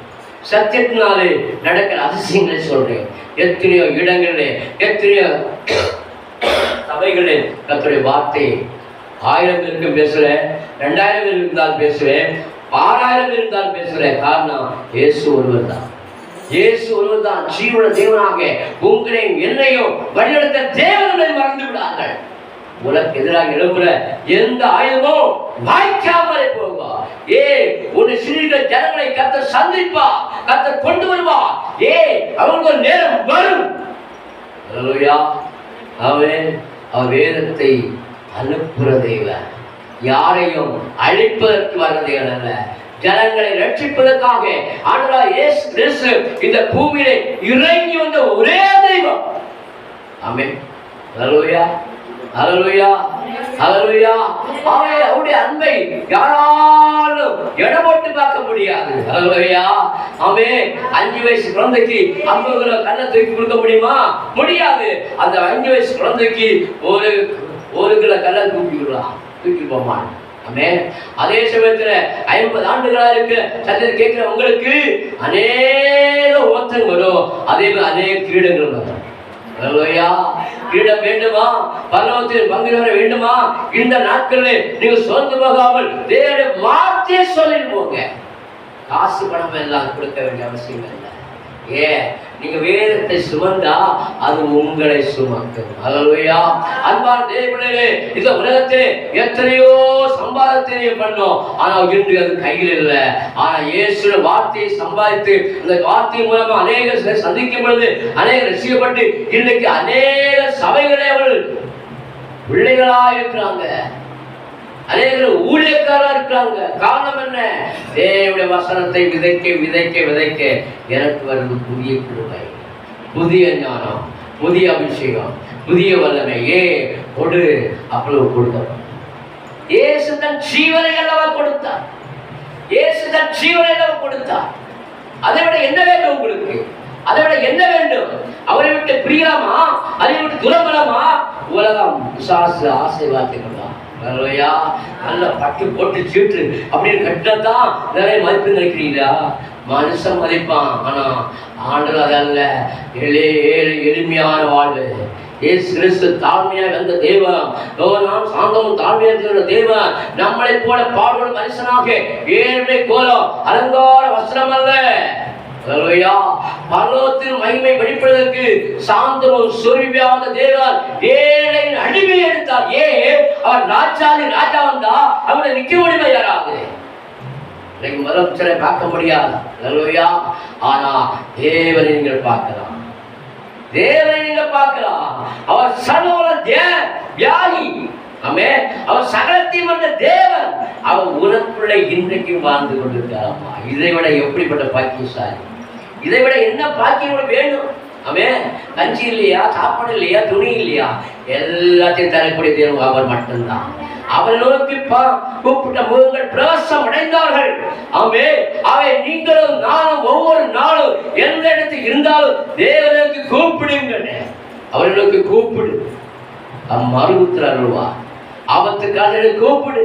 சத்தியத்தினாலே நடக்கிற அதிசயங்களை சொல்றேன். எத்தனையோ இடங்களிலே, எத்தனையோ சபைகளிலே கர்த்தருடைய வார்த்தை 1000 பேருக்கு பேசுறேன், 2000 பேர் இருந்தால் பேசுவேன், 6000 பேர் இருந்தால் பேசுறேன். காரணம் இயேசு ஒருவர் தான். இயேசு ஒருவர் தான் ஜீவன தேவனாக உங்களையும் என்னையும் வழிநடத்த தேவனை மறந்து விடார்கள். உனக்கு எதிராக எழுப்புற எந்த ஆயுதமோ வாய்க்காமலே போவா. உன்னை சிறிய ஜனங்களை கர்த்தர் சந்திப்பா, கர்த்தர் கொண்டு வருவா. அவங்களுக்கு ஒரு நேரம் வரும். ஹல்லேலூயா. அவர் வேதத்தை அனுப்புற தேவன், யாரையும் அழிப்பதற்கு வர தேவன் அல்ல, ஜனங்களை ரட்சிப்பதற்காக ஆண்டவராகிய இயேசு கிறிஸ்து இந்த பூமியிலே இறங்கி வந்த ஒரே தெய்வம். ஆமென். ஹல்லேலூயா, ஹல்லேலூயா, ஹல்லேலூயா. அவருடைய அன்பை யாராலும் எடை போட்டு பார்க்க முடியாது. ஹல்லேலூயா. ஆமென். 5 வயசு குழந்தைக்கு 50 கிலோ கல்லை தூக்கி கொடுக்க முடியுமா? முடியாது. அந்த 5 வயசு குழந்தைக்கு ஒரு கிலோ கல்லை தூக்கி போமான். ஆமென். அதே சமயத்துல 50 ஆண்டுகளா இருக்கு சத்தத்தை கேட்கிற உங்களுக்கு அநேக ஓட்டம் வரும், அதே மாதிரி அநேக கிரீடங்கள் வரும். ஹல்லேலூயா. கிரீடம் வேண்டுமா? பரலோகத்தில் பங்கு வர வேண்டுமா? இந்த நாட்களில் நீங்க சோர்ந்து போகாமல் தேவனுடைய வார்த்தையை சொல்லிட்டு போங்க. காசு பணம் எல்லாம் கொடுக்க வேண்டிய அவசியம் இல்லை. நீங்க வேதத்தை சுமந்தா அது உங்களை சுமக்கும். ஹல்லேலூயா. அன்பான தேவனே, இந்த உலகத்திலே எத்தனையோ சம்பாதத்தை பண்ணோம், ஆனா இன்று அது கையில் இல்லை. ஆனா இயேசுவின் வார்த்தையை சம்பாதித்து இந்த வார்த்தை மூலமா அநேக சந்திக்கும் பொழுது அநேக ரசிக்கப்பட்டு இன்னைக்கு அநேக சபைகளே அவர்கள் பிள்ளைகளா இருக்கிறாங்க, அநேகர் ஊழியக்காரா இருக்கிறாங்க. காரணம் என்ன? தேவனுடைய வசனத்தை விதைக்க விதைக்க விதைக்க எனக்கு வருது புதிய கிருபை, புதிய ஞானம், புதிய அபிஷேகம், புதிய வல்லமை. கொடு அவ்வளவு கொடுக்க. இயேசு தன் ஜீவனை அல்லவா கொடுத்தார். இயேசு தன் ஜீவனை அல்லவா கொடுத்தார். அதை விட என்ன வேண்டும் உங்களுக்கு? அதை விட என்ன வேண்டும்? அவரை விட்டு பிரியலாமா? அதை விட்டு துரம்பலாமா? உலகம் விசாசு ஆசை வார்த்தைகளா? நல்ல பட்டு போட்டு சீட்டு அப்படின்னு கட்டத்தான் நிறைய மதிப்பு நினைக்கிறீங்களா? மனுஷன் மதிப்பான், ஆனா ஆண்டவர் அதல்ல. எளிமையான வாழ்வு. இயேசு கிறிஸ்து தாழ்மையா வந்த தேவன், நான் சாந்தமும் தாழ்மையாக தேவன். நம்மளை போல பாடுபடும் மனுஷனாக ஏழ்மை கோலம் அலங்கார வஸ்திரம் அல்ல. பரலோகத்தின் மகிமை வெளிப்படுவதற்கு சாந்தமும் சொருவியாத தேவன் ஏழையின் அடிமை எடுத்தார். அவர் ராஜா வந்தா அவனை நிக்க முடியுமா? யாராவது முதலமைச்சரை பார்க்க முடியாது. ஆனா தேவனை நீங்கள் பார்க்கலாம், தேவனை நீங்கள் பார்க்கலாம். அவர் சர்வ வியாதி. அவர் சகலத்தையும் வந்த தேவன். அவர் உனக்குள்ளே இன்றைக்கும் வாழ்ந்து கொண்டிருக்காரம்மா. இதை விட எப்படிப்பட்ட பாக்கியசாலி? இதை விட என்ன பாக்கியம் வேணும்? கஞ்சி இல்லையா, சாப்பாடு இல்லையா, துணி இல்லையா, எல்லாத்தையும் தரக்கூடிய தேவன் அவர் மட்டும்தான். அவரை நோக்கி கூப்பிட்ட முகங்கள் பிரகாசம் அடைந்தார்கள். அவை நீங்களும் நானும் ஒவ்வொரு நாளும் எந்த இடத்துக்கு இருந்தாலும் தேவனுக்கு கூப்பிடுங்கள். அவர்களுக்கு கூப்பிடு, மறுபுத்திர அருள்வா. ஆபத்து காலையில் கூப்பிடு,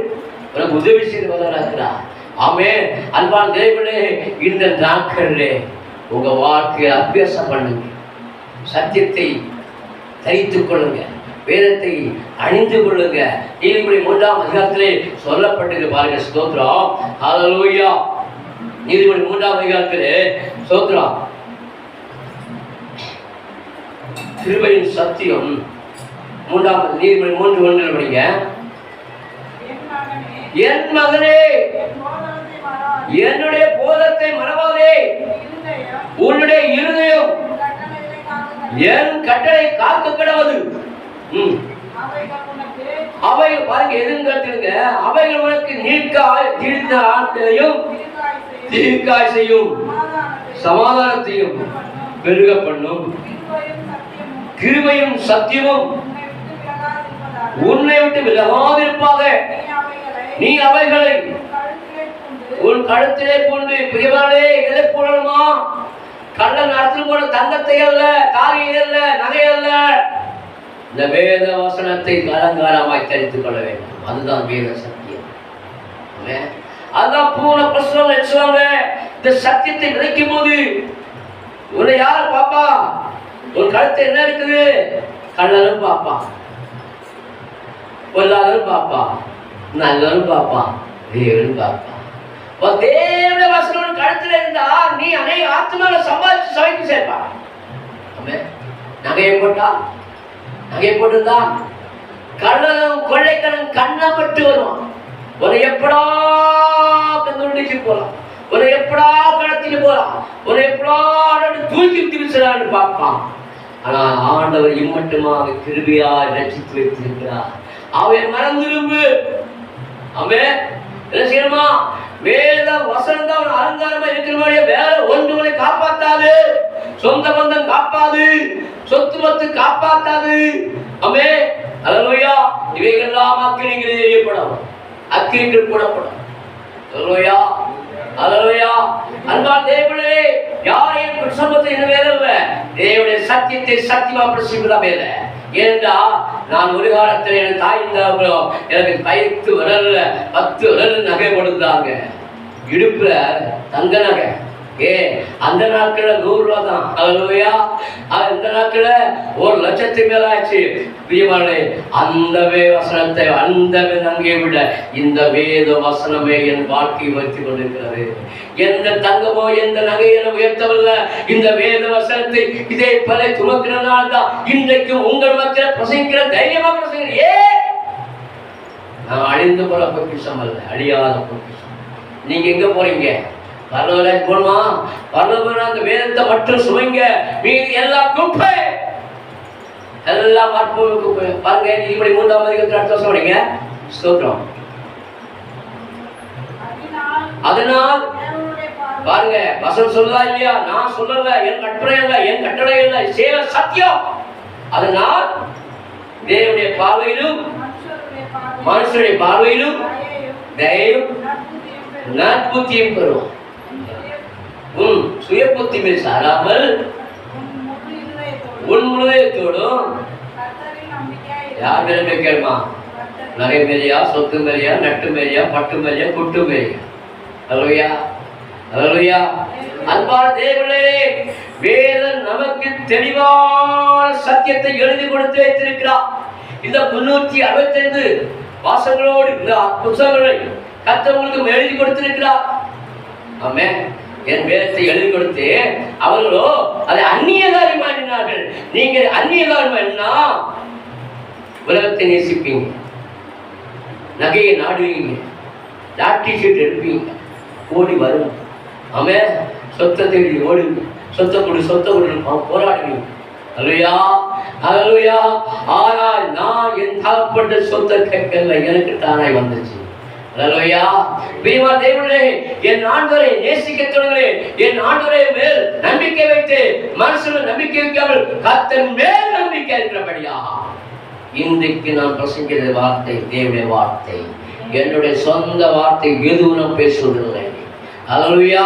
உனக்கு உதவி செய்து வளர்க்கிறார். அன்பான தேவனே, இந்த நாட்களிலே உங்க வாழ்க்கையை அபியாசம் பண்ணுங்க, சத்தியத்தை தரித்துக் கொள்ளுங்க, வேதத்தை அணிந்து கொள்ளுங்க. நீதிபதி 3ஆம் அதிகாரத்திலே சொல்லப்பட்டது பாருங்க. ஸ்தோத்திரம், ஹல்லேலூயா. நீதிபதி 3ஆம் அதிகாரத்திலே ஸ்தோத்திரம், கிருபையின் சத்தியம். 3ஆம் நீதிபதி 3:1 படிங்க. என் மகனே, என்னுடைய போதத்தை மறவாதே, உன்னுடைய இருதயம் என் கட்டளை காக்க கடவது. அவைகள் பாருங்க, எதுங்க, அவைகள் உனக்கு தீர்த்த ஆட்களையும் தீர்க்காய் செய்யும், சமாதானத்தையும் பெருக பண்ணும். கிருபையும் சத்தியமும் உன்னை விட்டு விலகாதிருப்பாக. நீ அவைகளை உன் கழுத்திலே பூண்டு. பிரியமானே, எதை போடணுமா? கள்ளன் நடத்தி போன தங்கத்தை அல்ல, காரியை அல்ல, நகை அல்ல, இந்த வேத வசனத்தை அலங்காரமாய் தரித்துக் கொள்ள வேண்டும். அதுதான் வேத சத்தியம். அதுதான் பூர்ண பிரசனம் வச்சுவாங்க. இந்த சத்தியத்தை விதைக்கும் போது உன்னை யார் பாப்பா? உன் கழுத்து என்ன இருக்குது? கள்ளனும் பாப்பா, பொல்லாதவரும் பாப்பா, நல்லவரும் பாப்பா, தேவனும் பாப்பா. தேவனுடைய வசனம் கழுத்துல இருந்தா நீ அநேக ஆத்மாவை சம்பாதிச்சு சபைக்கு சேர்ப்பா. நகையை போட்டுருந்தா கள்ளனும் கொள்ளைக்கணும் கண்ணப்பட்டு வருவான். உன்னை எப்படா கண்டுபிடிச்சு போலாம், உன்னை எப்படா கடத்திட்டு போலாம், உன்னை எப்படா தூக்கி திருச்சலான்னு பார்ப்பான். ஆனா ஆண்டவர் இம்மட்டுமாக கிருபையா ரட்சித்து வைத்திருக்கிறார். அவை மறந்திரும்பு. என்ன செய்யணுமா? வேத வசனம் தான் அலங்காரமா இருக்கிற வேற ஒன்றுகளை காப்பாத்தாது. சொந்த பந்தம் காப்பாது, சொத்து பத்து காப்பாத்தாது. அல்லேலூயா. இவைகளெல்லாம் அக்கினிக்கு எரியப்படும், அக்கினிக்கு போடப்படும். அல்லேலூயா, அல்லேலூயா. அன்பான தேவனே, யாரையும் பிரசங்கத்தை என்ன வேலை இல்லை, தேவனுடைய சத்தியத்தை சத்தியமா பிரசிக்கிறதா வேலை. ஏனென்றா நான் ஒரு காலத்தில் என் தாய் எனக்கு கைத்து விரல்ல 10 விரல் நகை கொடுத்தாங்க, இடுப்புல தங்க நகை. அந்த நாட்கள 100 ரூபா தான். அல்லேலூயா. அந்த நாட்கள 1,00,000 மேல ஆச்சு. பிரியமானே, அந்த வசனத்தை அந்த நகையை விட இந்த வேத வசனமே என் வாழ்க்கையை வைத்துக் கொண்டிருக்கிறது. எந்த தங்கமோ எந்த நகையில உயர்த்தவில்லை, இந்த வேத வசனத்தை இதே பல துவக்கிறனால தான் இன்றைக்கு உங்கள் மத்தியில் பிரசங்கிக்கிற தைரியமா பிரசங்கிக்கிறேன். நான் அழிந்து போல பொக்கிஷம் அல்ல, அழியாத பொக்கிஷம். நீங்க எங்க போறீங்க? பரலோகத்துக்கு போணுமா? பரலோகம் அந்த வேதத்தை மட்டும் சுமைங்க, மீதி எல்லாம் குப்பை, எல்லாம் குப்பை. பாருங்க, இப்படி 3ஆம் அதிகாரத்தில் அடுத்த வருஷம் படிங்க. ஸ்தோத்திரம். அதனால் பாருங்க, வசனம் சொல்லலாம் இல்லையா? நான் சொல்லல, என் கட்டளை இல்லை, என் கட்டளை இல்லை, சேவ சத்தியம். அதனால் தேவனுடைய பார்வையிலும் மனுஷனுடைய பார்வையிலும் தயவும் நற்புத்தியும் பெறும். உன் சுய புத்தி மேல் சாராமல் உன் முழுதயத்தோடும். யார் மேல கேட்கணுமா? நகை மேலையா, சொத்து மேலையா, நட்டு மேலையா, பட்டு மேலையா, குட்டு மேலையா? அல்லேலூயா, அல்லேலூயா. அன்பான தேவனே, வேதம் நமக்கு தெளிவான சத்தியத்தை எழுதி கொடுத்து வைத்திருக்கிறார். இந்த 365 வாசங்களோடு இந்த புத்தகங்களை கர்த்தர் எழுதி கொடுத்திருக்கிறார். ஆமென். என் வேதத்தை எழுதி கொடுத்து அவர்களோ அதை அந்நியதாரி மாறினார்கள். நீங்க அந்நியதாரி மாறினா உலகத்தை நேசிப்பீங்க, நகையை நாடுவீங்க, லாட்டரி சீட் எடுப்பீங்க, ஓடி வரும். ஆமென். சொத்தை தேடி ஓடுவீங்க, சொத்தை கொடு போராடுவீங்க. அல்லேலூயா, அல்லேலூயா. ஆனால் நான் என் தகப்பட்ட சொத்தை கேட்கல, எனக்கு தானாய் வந்துச்சு. அல்லேலூயா. பிரியமான தேவனே, என் ஆண்டவரை நேசிக்க தொடங்குகிறேன். என் ஆண்டவரை மேல் நம்பிக்கை வைத்து மனுஷன் நம்பிக்கை வைக்காமல் கர்த்தர் மேல் நம்பிக்கை இருக்கிறபடியா இன்றைக்கு நான் பிரசங்கிற வார்த்தை தேவனுடைய வார்த்தை, என்னுடைய சொந்த வார்த்தை எதுவும் நான் பேசுவதில்லை. அல்லேலூயா.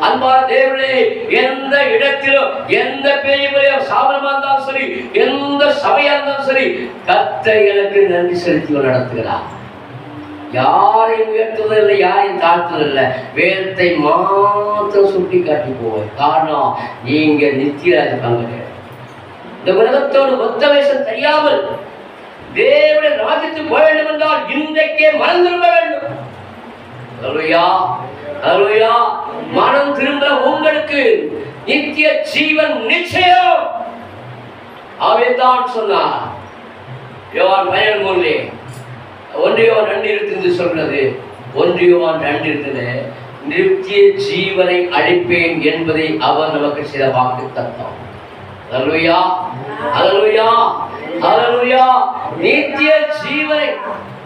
அன்பான தேவனே, எந்த இடத்திலும் எந்த பெரிய சாபனமா இருந்தாலும் சரி, எந்த சபையா இருந்தாலும் சரி, கர்த்தர் எனக்கு நன்றி செலுத்தி நடத்துகிறார். யாரையும் உயர்த்துவதில்லை, யாரையும் தாழ்த்துவதில்லை, வேதத்தை மாத்திரம் சுட்டி காட்டி போவேன். காரணம், நீங்க நித்தியராஜ பங்கு. இந்த உலகத்தோடு ஒத்த வயசம் தெரியாமல் தேவனுடைய ராஜ்யத்துக்கு போக வேண்டும் என்றால் இன்றைக்கே மனம் திரும்ப வேண்டும். அல்லேலூயா, அல்லேலூயா. மனம் திரும்ப உங்களுக்கு நித்திய ஜீவன் நிச்சயம். அவைதான் சொன்னார் யோவான் 13 1 யோவான் 2 சொல்றது. 1 யோவான் 2 நித்திய ஜீவனை அளிப்பேன் என்பதை அவர் நமக்கு சில வாக்கு தத்தம். அல்லேலூயா, அல்லேலூயா, அல்லேலூயா. நித்திய ஜீவனை.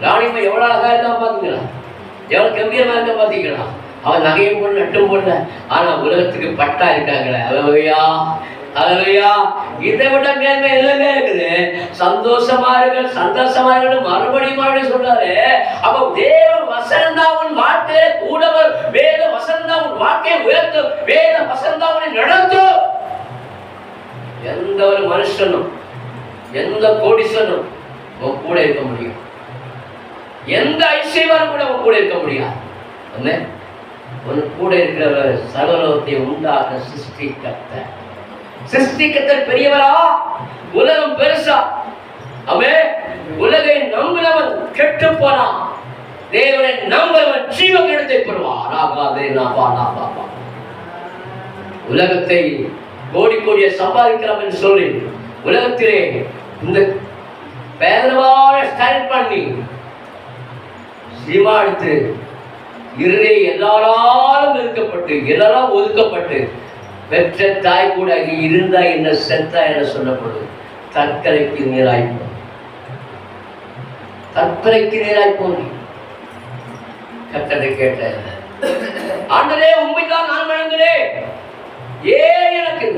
ராணிமா எவ்வளவு அழகா இருக்கா பாத்தீங்களா? எவ்வளவு கம்பீரமா இருக்கா பாத்தீங்களா? அவன் நகையும் போடல, நட்டும் போடல, ஆனா உலகத்துக்கு பட்டா இருக்காங்களே. அல்லேலூயா, அல்லேலூயா. இதை விட மேன்மை எல்லாமே இருக்குது. சந்தோஷமா இருக்க, சந்தோஷமா இருக்க மறுபடியும் சொல்றாரு. அப்ப தேவ வசனம் தான் உன் வாழ்க்கையை கூடவர், வேத வசனம் தான் உன் வாழ்க்கையை உயர்த்தும், வேத வசனம் தான் உன்னை நடத்தும். எந்த ஒரு மனுஷனும் எந்த கோடீஸ்வரனும் உன் கூட இருக்க முடியும், எந்த ஐஸ்வர்யவானும் கூட உன் கூட இருக்க முடியாது. உன் கூட இருக்கிற சகலத்தை உண்டாக்க சிருஷ்டிக்கத்தர் பெரியவரா? உலகம் பெருசா? அவன் உலகை நம்பினவன் கெட்டு போனான், தேவனை நம்பவன் ஜீவ கிடத்தை பெறுவான். உலகத்தை கோடி கோடியை சம்பாதிக்கலாம் என்று சொல்லி உலகத்திலே இந்த பேரவான ஸ்டைல் பண்ணி சினிமா எடுத்து இருளை எல்லாராலும் இருக்கப்பட்டு எல்லாரும் ஒதுக்கப்பட்டு பெற்ற தாய் கூட நீ இருந்தா என்ன செத்தா என்ன சொல்லப்படுது. தற்கொலைக்கு நேராய்ப்போம், தற்கொலைக்கு நேராய்ப்போம். கர்த்தரை கேட்ட ஆண்டவரே உண்மைதான் நான் வணங்குகிறேன், ஏன் எனக்கு?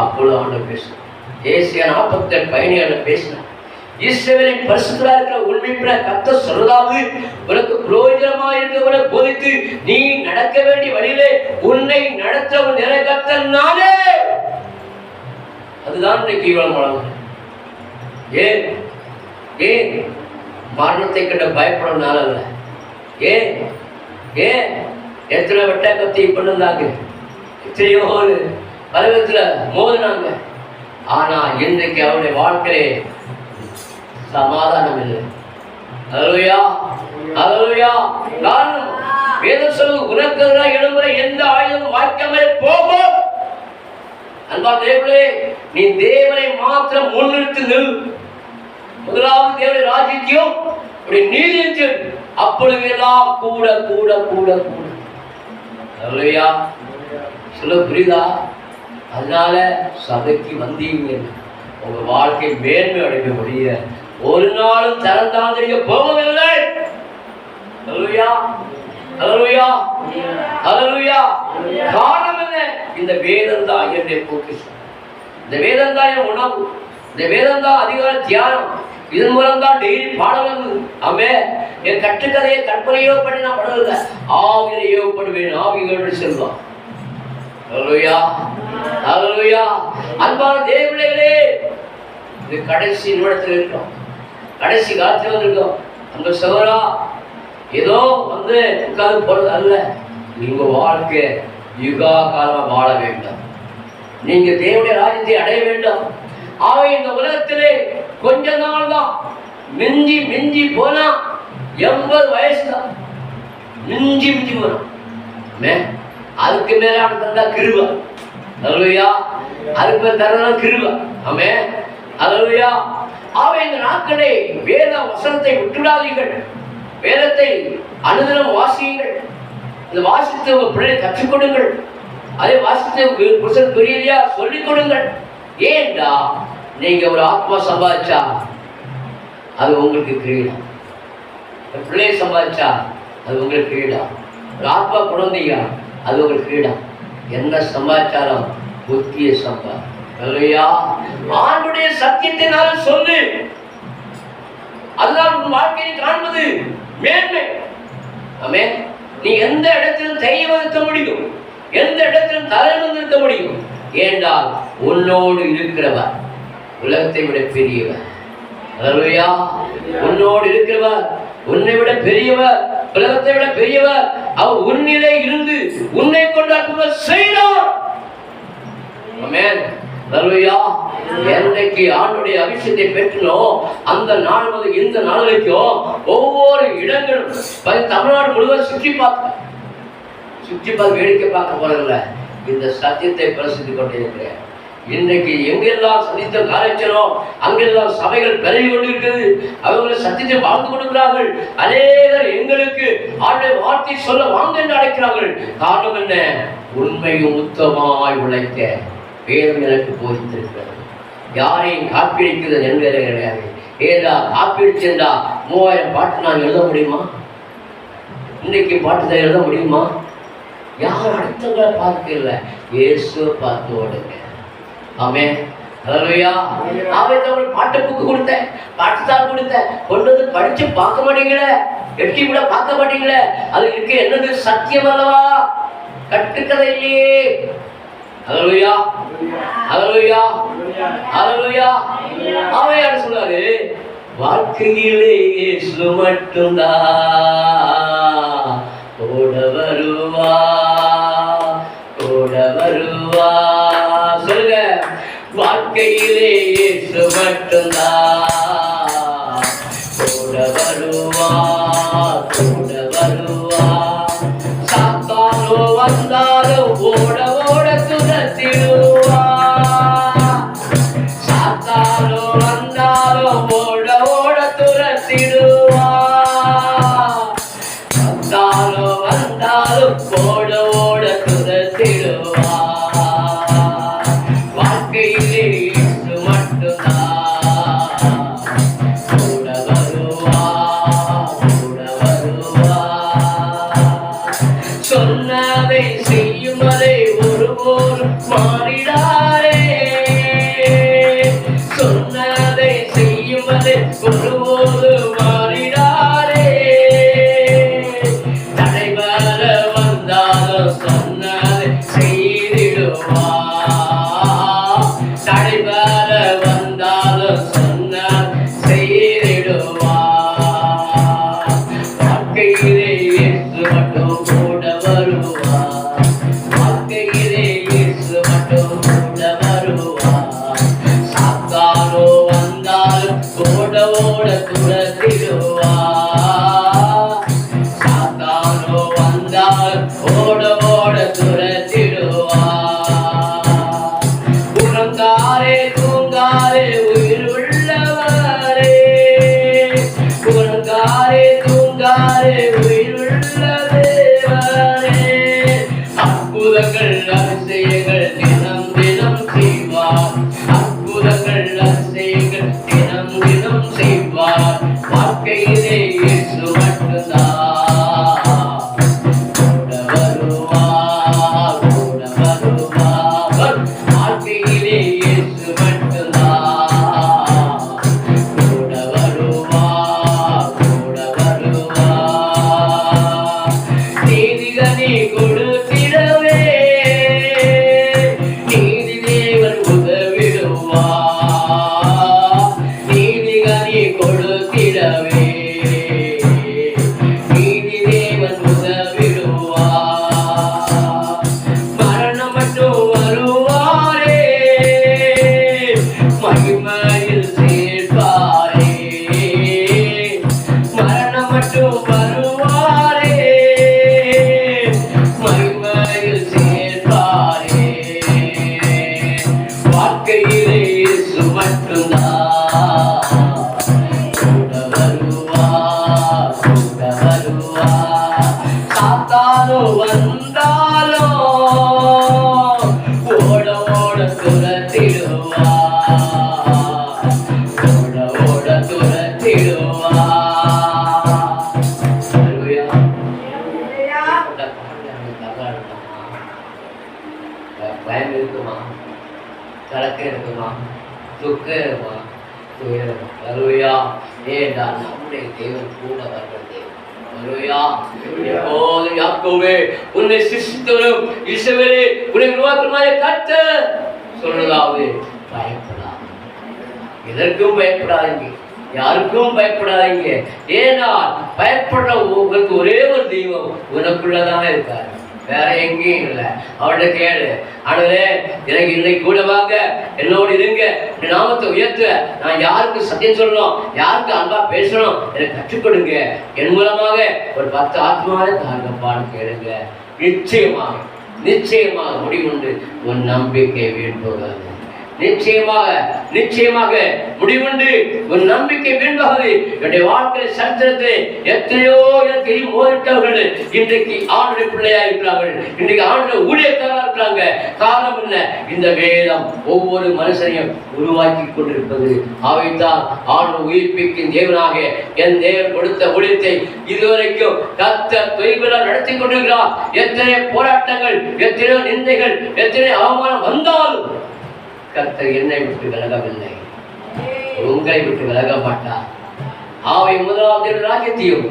அப்பொழுது ஆண்டவர் பேச ஏசியா 48:17 பேசினார். இஸ்ரவேலின் பரிசுத்தராக இருக்கிற உண்மைப்பின கர்த்தர் சொல்வதாவது, உனக்கு பிரயோஜனமாக இருக்கிறவரை போதித்து நீ நடக்க வேண்டிய வழியிலே உன்னை நடத்தவும் நிறைகர்த்தர் நானே. அதுதான் இன்றைக்கு இவ்வளவு வளம். ஏன் ஏன் மரணத்தை கண்ட பயப்படனால அல்ல. ஏன் ஏன் எத்தனை வெட்ட கத்தி பண்ணுந்தாங்க, எத்தனையோ பருவத்தில் மோதினாங்க. ஆனா இன்றைக்கு அவருடைய வாழ்க்கையே சமாதானம் இல்லை. அல்லேலூயா, அல்லேலூயா. காரணம் வேதம் சொல்லுது, உனக்கு எதிராக எழும்புற எந்த ஆயுதமும் வாய்க்காமல் போகும். அன்பா தேவனே, நீ தேவனை மாத்திரம் முன்னிறுத்தி நில். முதலாவது தேவனுடைய ராஜ்யத்தையும் நீதியும், அப்பொழுது எல்லாம் கூட கூட கூட கூட. அல்லேலூயா. சொல்ல புரியுதா? அதனால சபைக்கு வந்தீங்க, உங்க வாழ்க்கை மேன்மை அடைக்க முடிய ஒரு நாளும் தரந்தாந்திரிக்க போவதில்லை. அல்லேலூயா, அல்லேலூயா, அல்லேலூயா. காரணம் என்ன? இந்த வேதம் தான் என்னுடைய பொக்கிஷம், இந்த வேதம் தான் என் உணவு, இந்த வேதம் தான் அதிகார தியானம், இதன் மூலம் தான் டெய்லி பாடம் வந்தது. ஆமே, என் கட்டுக்கதையை கற்பனையோ பண்ணி நான் படுவதில்லை, ஆவியை ஏவப்படுவேன், ஆவிகளோடு செல்வான். அல்லேலூயா, அல்லேலூயா. அன்பான தேவர்களே, இது கடைசி நிமிடத்தில் இருக்கோம், கடைசி காலத்தில் வந்திருக்கோம். அந்த சகோதரா ஏதோ வந்து உட்கார்ந்து போறது அல்ல, நீங்க வாழ்க்கை யுகா காலமா வாழ வேண்டும், நீங்க தேவனுடைய ராஜ்யத்தை அடைய வேண்டும். ஆக இந்த உலகத்திலே கொஞ்ச நாள் தான், மிஞ்சி மிஞ்சி போனா 80 வயசு தான், மிஞ்சி மிஞ்சி போனோம். அதுக்கு மேல தந்தா கிருபை. அல்லேலூயா. அதுக்கு மேல தரதான் கிருபை. ஆமே, அல்லேலூயா. ஆக இந்த நாட்களே வேத வசனத்தை விட்டுடாதீர்கள், வேதத்தை அனுதினம் வாசியுங்கள். இந்த வாசித்து உங்க பிள்ளை கற்றுக் கொடுங்கள், அதே வாசித்து புருஷன் பெரியலையா சொல்லிக் கொடுங்கள். ஏண்டா நீங்க ஒரு ஆத்மா சம்பாதிச்சா அது உங்களுக்கு கிரீடம், பிள்ளையை சம்பாதிச்சா அது உங்களுக்கு கிரீடம், ஒரு ஆத்மா குழந்தையா அது உங்களுக்கு கிரீடம். என்ன சம்பாதிச்சாலும் புத்திய சம்பா. அல்லேலூயா. ஆண்டுடைய சத்தியத்தினால சொல்லு, அதுதான் உன் வாழ்க்கையை காண்பது மேன்மை. ஆமே, நீ எந்த இடத்திலும் தைரியம் இருக்க முடியும், எந்த இடத்திலும் தலைவன் இருக்க முடியும். ஏண்டால் உன்னோடு இருக்கிறவர் உலகத்தை விட பெரியவர். அல்லேலூயா. உன்னோடு இருக்கிறவர், உன்னை விட பெரியவர், உலகத்தை விட பெரியவர். அவர் உன்னிலே இருந்து உன்னை கொண்டு அற்புதம் செய்தார். ஆமென். அல்லேலூயா. என்னைக்கு ஆண்டுடைய அபிஷேகத்தை பெற்றனோ அந்த நாள் முதல் இந்த நாள் வரைக்கும் ஒவ்வொரு இடங்களும் தமிழ்நாடு முழுவதும் சுற்றி பார்த்து வேடிக்கை பார்க்க போறதில்ல, இந்த சத்தியத்தை பிரசித்துக் கொண்டே இருக்கிறேன். இன்றைக்கு எங்கெல்லாம் சந்தித்த காலச்சனோ அங்கெல்லாம் சபைகள் பெருகி கொண்டிருக்கிறது, அவர்கள் சத்தியத்தை வாழ்ந்து கொண்டிருக்கிறார்கள். அநேகர் எங்களுக்கு ஆண்டுடைய வார்த்தை சொல்ல வாங்க என்று அழைக்கிறார்கள். காரணம் என்ன? உண்மையும் உத்தமாய் உழைக்க வேதம் எனக்கு போதித்திருக்கிறது. யாரையும் காப்பீடிக்கிறது என்பதே கிடையாது. ஏதா காப்பீடிச்சா 3000 பாட்டு நான் எழுத முடியுமா? இன்றைக்கு பாட்டு எழுத முடியுமா? யார் அடுத்தவங்களை பார்க்க இல்லை, இயேசுவை பார்த்து ஓடுங்க. ஆமே, அல்லேலூயா. அவங்களுக்கு பாட்டு புக்கு கொடுத்தேன், பாட்டுத்தான் கொடுத்தேன், கொண்டு வந்து படிச்சு பார்க்க மாட்டீங்களே, எட்டி கூட பார்க்க மாட்டீங்களே. அது இருக்கு என்னது? சத்தியம் அல்லவா, கட்டுக்கதை இல்லையே. அல்லேலூயா, அல்லேலூயா, அல்லேலூயா. ஆமையார் சொல்றாரு, வாழ்க்கையிலே இயேசு மட்டும்தான் ஓட வருவா, ஓட வருவா. சொல்லுங்க, வாழ்க்கையிலே இயேசு மட்டும்தான் ஓட வருவா, ஓட வருவா. சாத்தானோ வந்தாலும் ஓட ஓட துரத்திடுவா, சாத்தானோ வந்தாலும் ஓட ஓட துரத்திடுவா, சாத்தானோ வந்தாலும் ஓட ஓட துரத்திடுவா. வாழ்க்கையிலே இயேசு மட்டும்தான் ஓட வருவா, ஓட வருவா. சொன்னதை செய்யும் வரை தடைபர வந்தாலும் சொன்னால் செய்திடுவார். வாழ்க்கையிலே இயேசு மட்டும் கூட வருவார். வாழ்க்கையிலே இயேசு மட்டும் கூட வருவார். சாத்தானோ வந்தாலும் ஓட ஓட துரத்திடுவார். சாத்தானோ வந்தால் ஓட ஓட துரத்திடுவார். உறங்காரே தூங்காரே உயிர் உள்ளவரே. உறங்காரே தூங்காரே உயிர் உள்ள தேவரே. அற்புதங்கள் அதிசயங்கள் தினம் தினம் செய்வார். அற்புதங்கள் அதிசயங்கள் தினம் தினம் செய்வார். வாழ்க்கையிலே இயேசு மட்டும்தான் கூட வருவார். கூட வருவார். வாழ்க்கையிலே இயேசு மட்டும்தான் கூட வருவார். கூட வருவார். நீதிகனி கொடுத்திடவே நீதி தேவன் உதவிடுவார். நீதிகனி கொடுத்திடவே நீதி தேவன் உதவிடுவார். மரணம் மட்டும் வருவாரே மகிமையில் சேர்ப்பாரே. மரணம் மட்டும் வருவாரே மகிமையில் சேர்ப்பாரே. வாழ்க்கையிலே இயேசு மட்டும்தான் கூட வருவார். கூட வருவார். சாத்தானோ வந்தாலும் ஓட ஓட துரத்திடுவார். ஓட ஓட துரத்திடுவார். ஹல்லேலூயா. பயம் இருக்குமா? கலக்கம் இருக்குமா? துக்கம் இருக்குமா? துயரம். ஹல்லேலூயா. ஏண்டா நம்முடைய தேவன் கூட வர்ற தேவன். ஹல்லேலூயா. எப்போதும் யாக்கோபே உன்னை சிருஷ்டித்தவரும் இஸ்ரவேலே உன்னை உருவாக்குமாய கர்த்தர் சொல்றதாவது பயப்படாது. எதற்கும் பயப்படாதீங்க. யாருக்கும் பயப்படாதீங்க. ஏன்னா பயப்படுற உங்களுக்கு ஒரே ஒரு தெய்வம் உனக்குள்ளதான் இருக்காரு. வேற எங்கேயும் இல்லை. அவர்கிட்ட கேளு, ஆண்டவரே எனக்கு இன்னைக்கு கூட வாங்க, என்னோடு இருங்க, நாமத்தை உயர்த்த, நான் யாருக்கு சத்தியம் சொல்லணும், யாருக்கு அன்பா பேசணும் எனக்கு கற்றுக் கொடுங்க. என் மூலமாக ஒரு 10 ஆத்மாவை தாங்கப்பான்னு கேளுங்க. நிச்சயமாக நிச்சயமாக முடிவுண்டு. உன் நம்பிக்கை வீண் போகாது. நிச்சயமாக நிச்சயமாக முடிவுண்டு. உன் நம்பிக்கை வீண்பாகாது. என்னுடைய வாழ்க்கை சரித்திரத்தை எத்தனையோ எனக்கு மோதிட்டவர்கள் இன்றைக்கு ஆண்டுடைய பிள்ளையா இருக்கிறார்கள். இன்றைக்கு ஆண்டுடைய ஊழியக்காரா இருக்கிறாங்க. காரணம் என்ன? இந்த வேதம் ஒவ்வொரு மனுஷனையும் உருவாக்கி கொண்டிருப்பது. அவைத்தான் ஆண்டு உயிர்ப்பிக்கும் தேவனாக என் தேவன் கொடுத்த ஊழியத்தை இதுவரைக்கும் கர்த்தர் தொய்வில நடத்தி கொண்டிருக்கிறார். எத்தனை போராட்டங்கள், எத்தனையோ நிந்தைகள், எத்தனை அவமானம் வந்தாலும் கர்த்தர் என்னை விட்டு விலகவில்லை. உங்களை விட்டு விலக மாட்டார். ஆவை முதலாவது ராஜ்யத்தையும்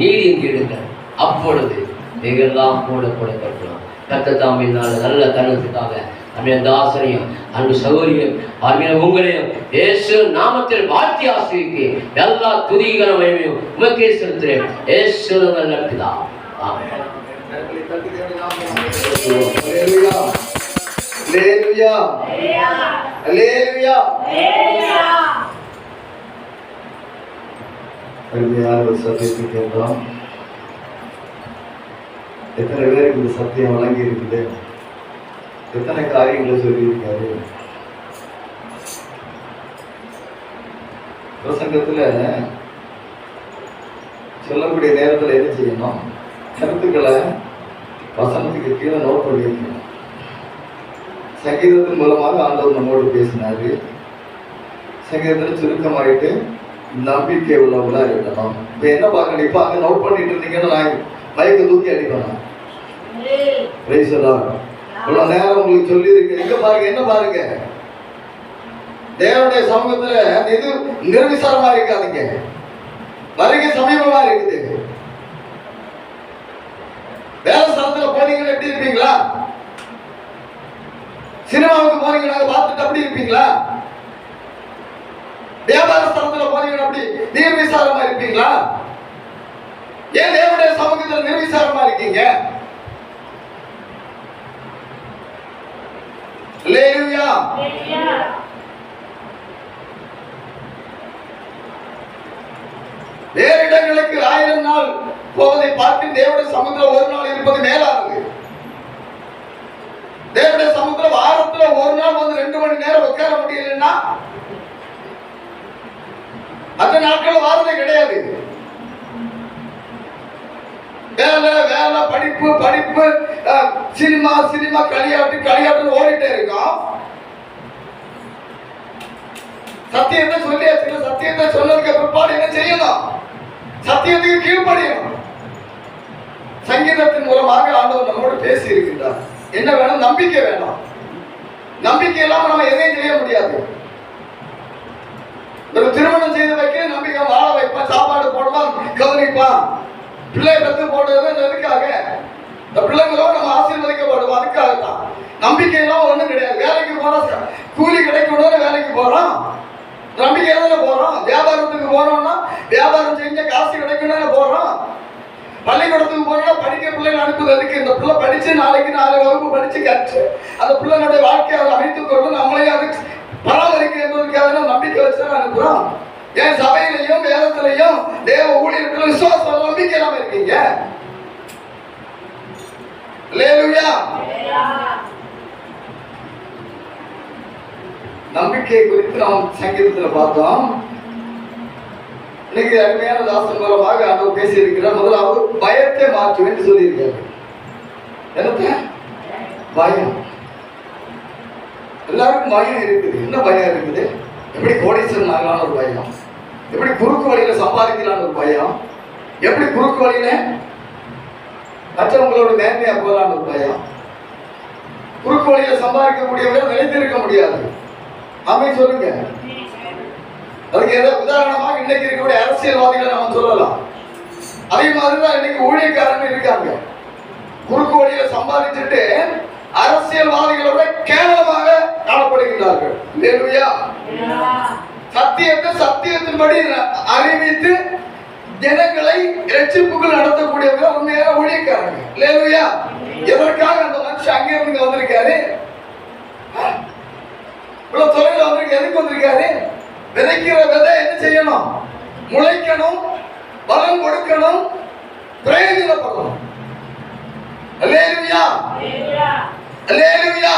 நீதி எடுங்கள். அப்பொழுது நீங்கள்லாம் கூட கொடுக்கப்படும். கர்த்தர் தாம் என்னால் நல்ல தருணத்துக்காக அன்றைய தாசனையும் அன்பு சகோதரியும் அன்றைய உங்களையும் இயேசு நாமத்தில் வாழ்த்தி ஆசிரியக்கு எல்லா துதிகரமையும் உமக்கே செலுத்துகிறேன். இயேசு நல்ல பிதா. ஆமென். ஹல்லேலூயா. ஹல்லேலூயா. அருமையான ஒரு சத்தியத்தை கேட்டோம். எத்தனை பேருக்கு இந்த சத்தியம் வழங்கி இருக்குது? எத்தனை காரியங்களை சொல்லியிருக்காரு? பிரசங்கத்துல சொல்லக்கூடிய நேரத்தில் என்ன செய்யணும்? கருத்துக்களை வசனத்துக்கு கீழே நோட் பண்ணியிருக்கணும். சங்கீதத்தின் மூலமாக ஆண்டவர் நம்மோடு பேசினாரு. சங்கீதத்தில் சுருக்கமாயிட்டு நம்பிக்கை உள்ளவங்களா இருக்கணும். இப்ப என்ன பார்க்கணும்? இப்ப அங்க நோட் பண்ணிட்டு இருந்தீங்கன்னா நான் மைக்க தூக்கி அடிக்கணும். இவ்வளவு நேரம் உங்களுக்கு சொல்லி இருக்கு. இங்க பாருங்க, என்ன பாருங்க, தேவனுடைய சமூகத்துல இது நிர்விசாரமா இருக்காதீங்க. வருகை சமீபமா இருக்குது. வேலை ஸ்தலத்துல போனீங்கன்னா எப்படி இருப்பீங்களா? சினிமாவுக்கு போனீங்கன்னா பார்த்துட்டு அப்படி இருப்பீங்களா? வியாபார ஸ்தலத்துல போனீங்கன்னா அப்படி நிர்விசாரமா இருப்பீங்களா? ஏன் தேவனுடைய சமூகத்தில் நிர்விசாரமா இருக்கீங்க? அல்லேலூயா. வேறு இடங்களுக்கு 1000 நாள் போவதை பார்த்து தேவனுடைய சமூகத்தில் ஒரு நாள் இருப்பது மேலானது. தேவனுடைய சமூகத்தில் வாரத்துல ஒரு நாள் வந்து 2 மணி நேரம் உட்கார முடியலன்னா அந்த நாட்கள் வாரதே கிடையாது. வேலை வேலை, படிப்பு படிப்பு, சினிமா சினிமா, களியாட்டு ஓடிட்டே இருக்கோம். சத்தியத்தை சொல்லியாச்சு. சத்தியத்தை சொன்னதுக்கு பிற்பாடு என்ன செய்யணும்? சத்தியத்துக்கு கீழ்ப்படியணும். சங்கீதத்தின் மூலமாக ஆண்டவர் நம்மோடு பேசி இருக்கின்றார். என்ன வேணும்? நம்பிக்கை வேணும். நம்பிக்கை இல்லாம நம்ம எதையும் செய்ய முடியாது. ஒரு திருமணம் செய்து வைக்க நம்பிக்கை, வாழ வைப்பான், சாப்பாடு போடுவான், கவனிப்பான். பிள்ளை பெற்று போடுறது எதுக்காக? இந்த பிள்ளைங்களோட நம்ம ஆசீர்வதிக்கப்படுவோம். அதுக்காகத்தான். நம்பிக்கை எல்லாம் ஒண்ணும் கிடையாது. வேலைக்கு போனா கூலி கிடைக்கணும்னு வேலைக்கு போறோம். நம்பிக்கையில போறோம். வியாபாரத்துக்கு போறோம்னா வியாபாரம் செஞ்ச காசு கிடைக்கணும்னு போறோம். பள்ளிக்கூடத்துக்கு போனா படிக்க பிள்ளைங்க அனுப்புறதுக்கு. இந்த பிள்ளை படிச்சு நாளைக்கு 4 வகுப்பு படிச்சு கற்று அந்த பிள்ளைங்களுடைய வாழ்க்கையை அதை அமைத்துக் கொண்டு நம்மளையும் அதுக்கு பராமரிக்க என்பதற்காக நம்பிக்கை வச்சுதான் அனுப்புறோம். ஏன் சபையிலையும் வேதத்திலையும் தேவ ஊழியர்களும் விசுவாசம் நம்பிக்கை இல்லாம இருக்கீங்க? அல்லேலூயா. நம்பிக்கை குறித்து நாம் சங்கீதத்துல பார்த்தோம். இன்னைக்கு அருமையான தாசன் மூலமாக ஆண்டவர் பேசி இருக்கிறார். முதலாவது பயத்தை மாற்றும் என்று சொல்லி இருக்காரு. என்னத்த? பயம். எல்லாருக்கும் பயம் இருக்குது. என்ன பயம் இருக்குது? எப்படி கோடீஸ்வரன் ஆகலான்னு ஒரு பயம், எப்படி குறுக்கு வழியில சம்பாதிக்கலான்னு ஒரு பயம், எப்படி குறுக்கு வழியில மற்றவங்களோட மேன்மையா போகலான்னு ஒரு பயம். குறுக்கு வழியில சம்பாதிக்கக்கூடியவர்கள் நிலைத்திருக்க முடியாது. ஆமே சொல்லுங்க. அதுக்கு ஏதாவது உதாரணமாக இன்னைக்கு இருக்கக்கூடிய அரசியல்வாதிகளை நம்ம சொல்லலாம். அதே மாதிரிதான் இன்னைக்கு ஊழியக்காரங்க இருக்காங்க. குறுக்கு வழியில சம்பாதிச்சுட்டு அரசியல்வாதிகளோட கேவலமாக காணப்படுகிறார்கள். அல்லேலூயா. சத்தியத்தை சத்தியத்தின்படி அறிவித்து ஜனங்களை ரட்சிப்புக்குள் நடத்தக்கூடியவங்க உண்மையான ஊழியக்காரங்க. அல்லேலூயா. எதற்காக அந்த மனுஷன் அங்கே இருந்து வந்திருக்காரு? இவ்வளவு தொலைவில் வந்திருக்க எதுக்கு வந்திருக்காரு? விதைக்கிற விதை என்ன செய்யணும்? முளைக்கணும், பலன் கொடுக்கணும், பிரயோஜனப்படணும். அல்லேலூயா. அல்லேலூயா.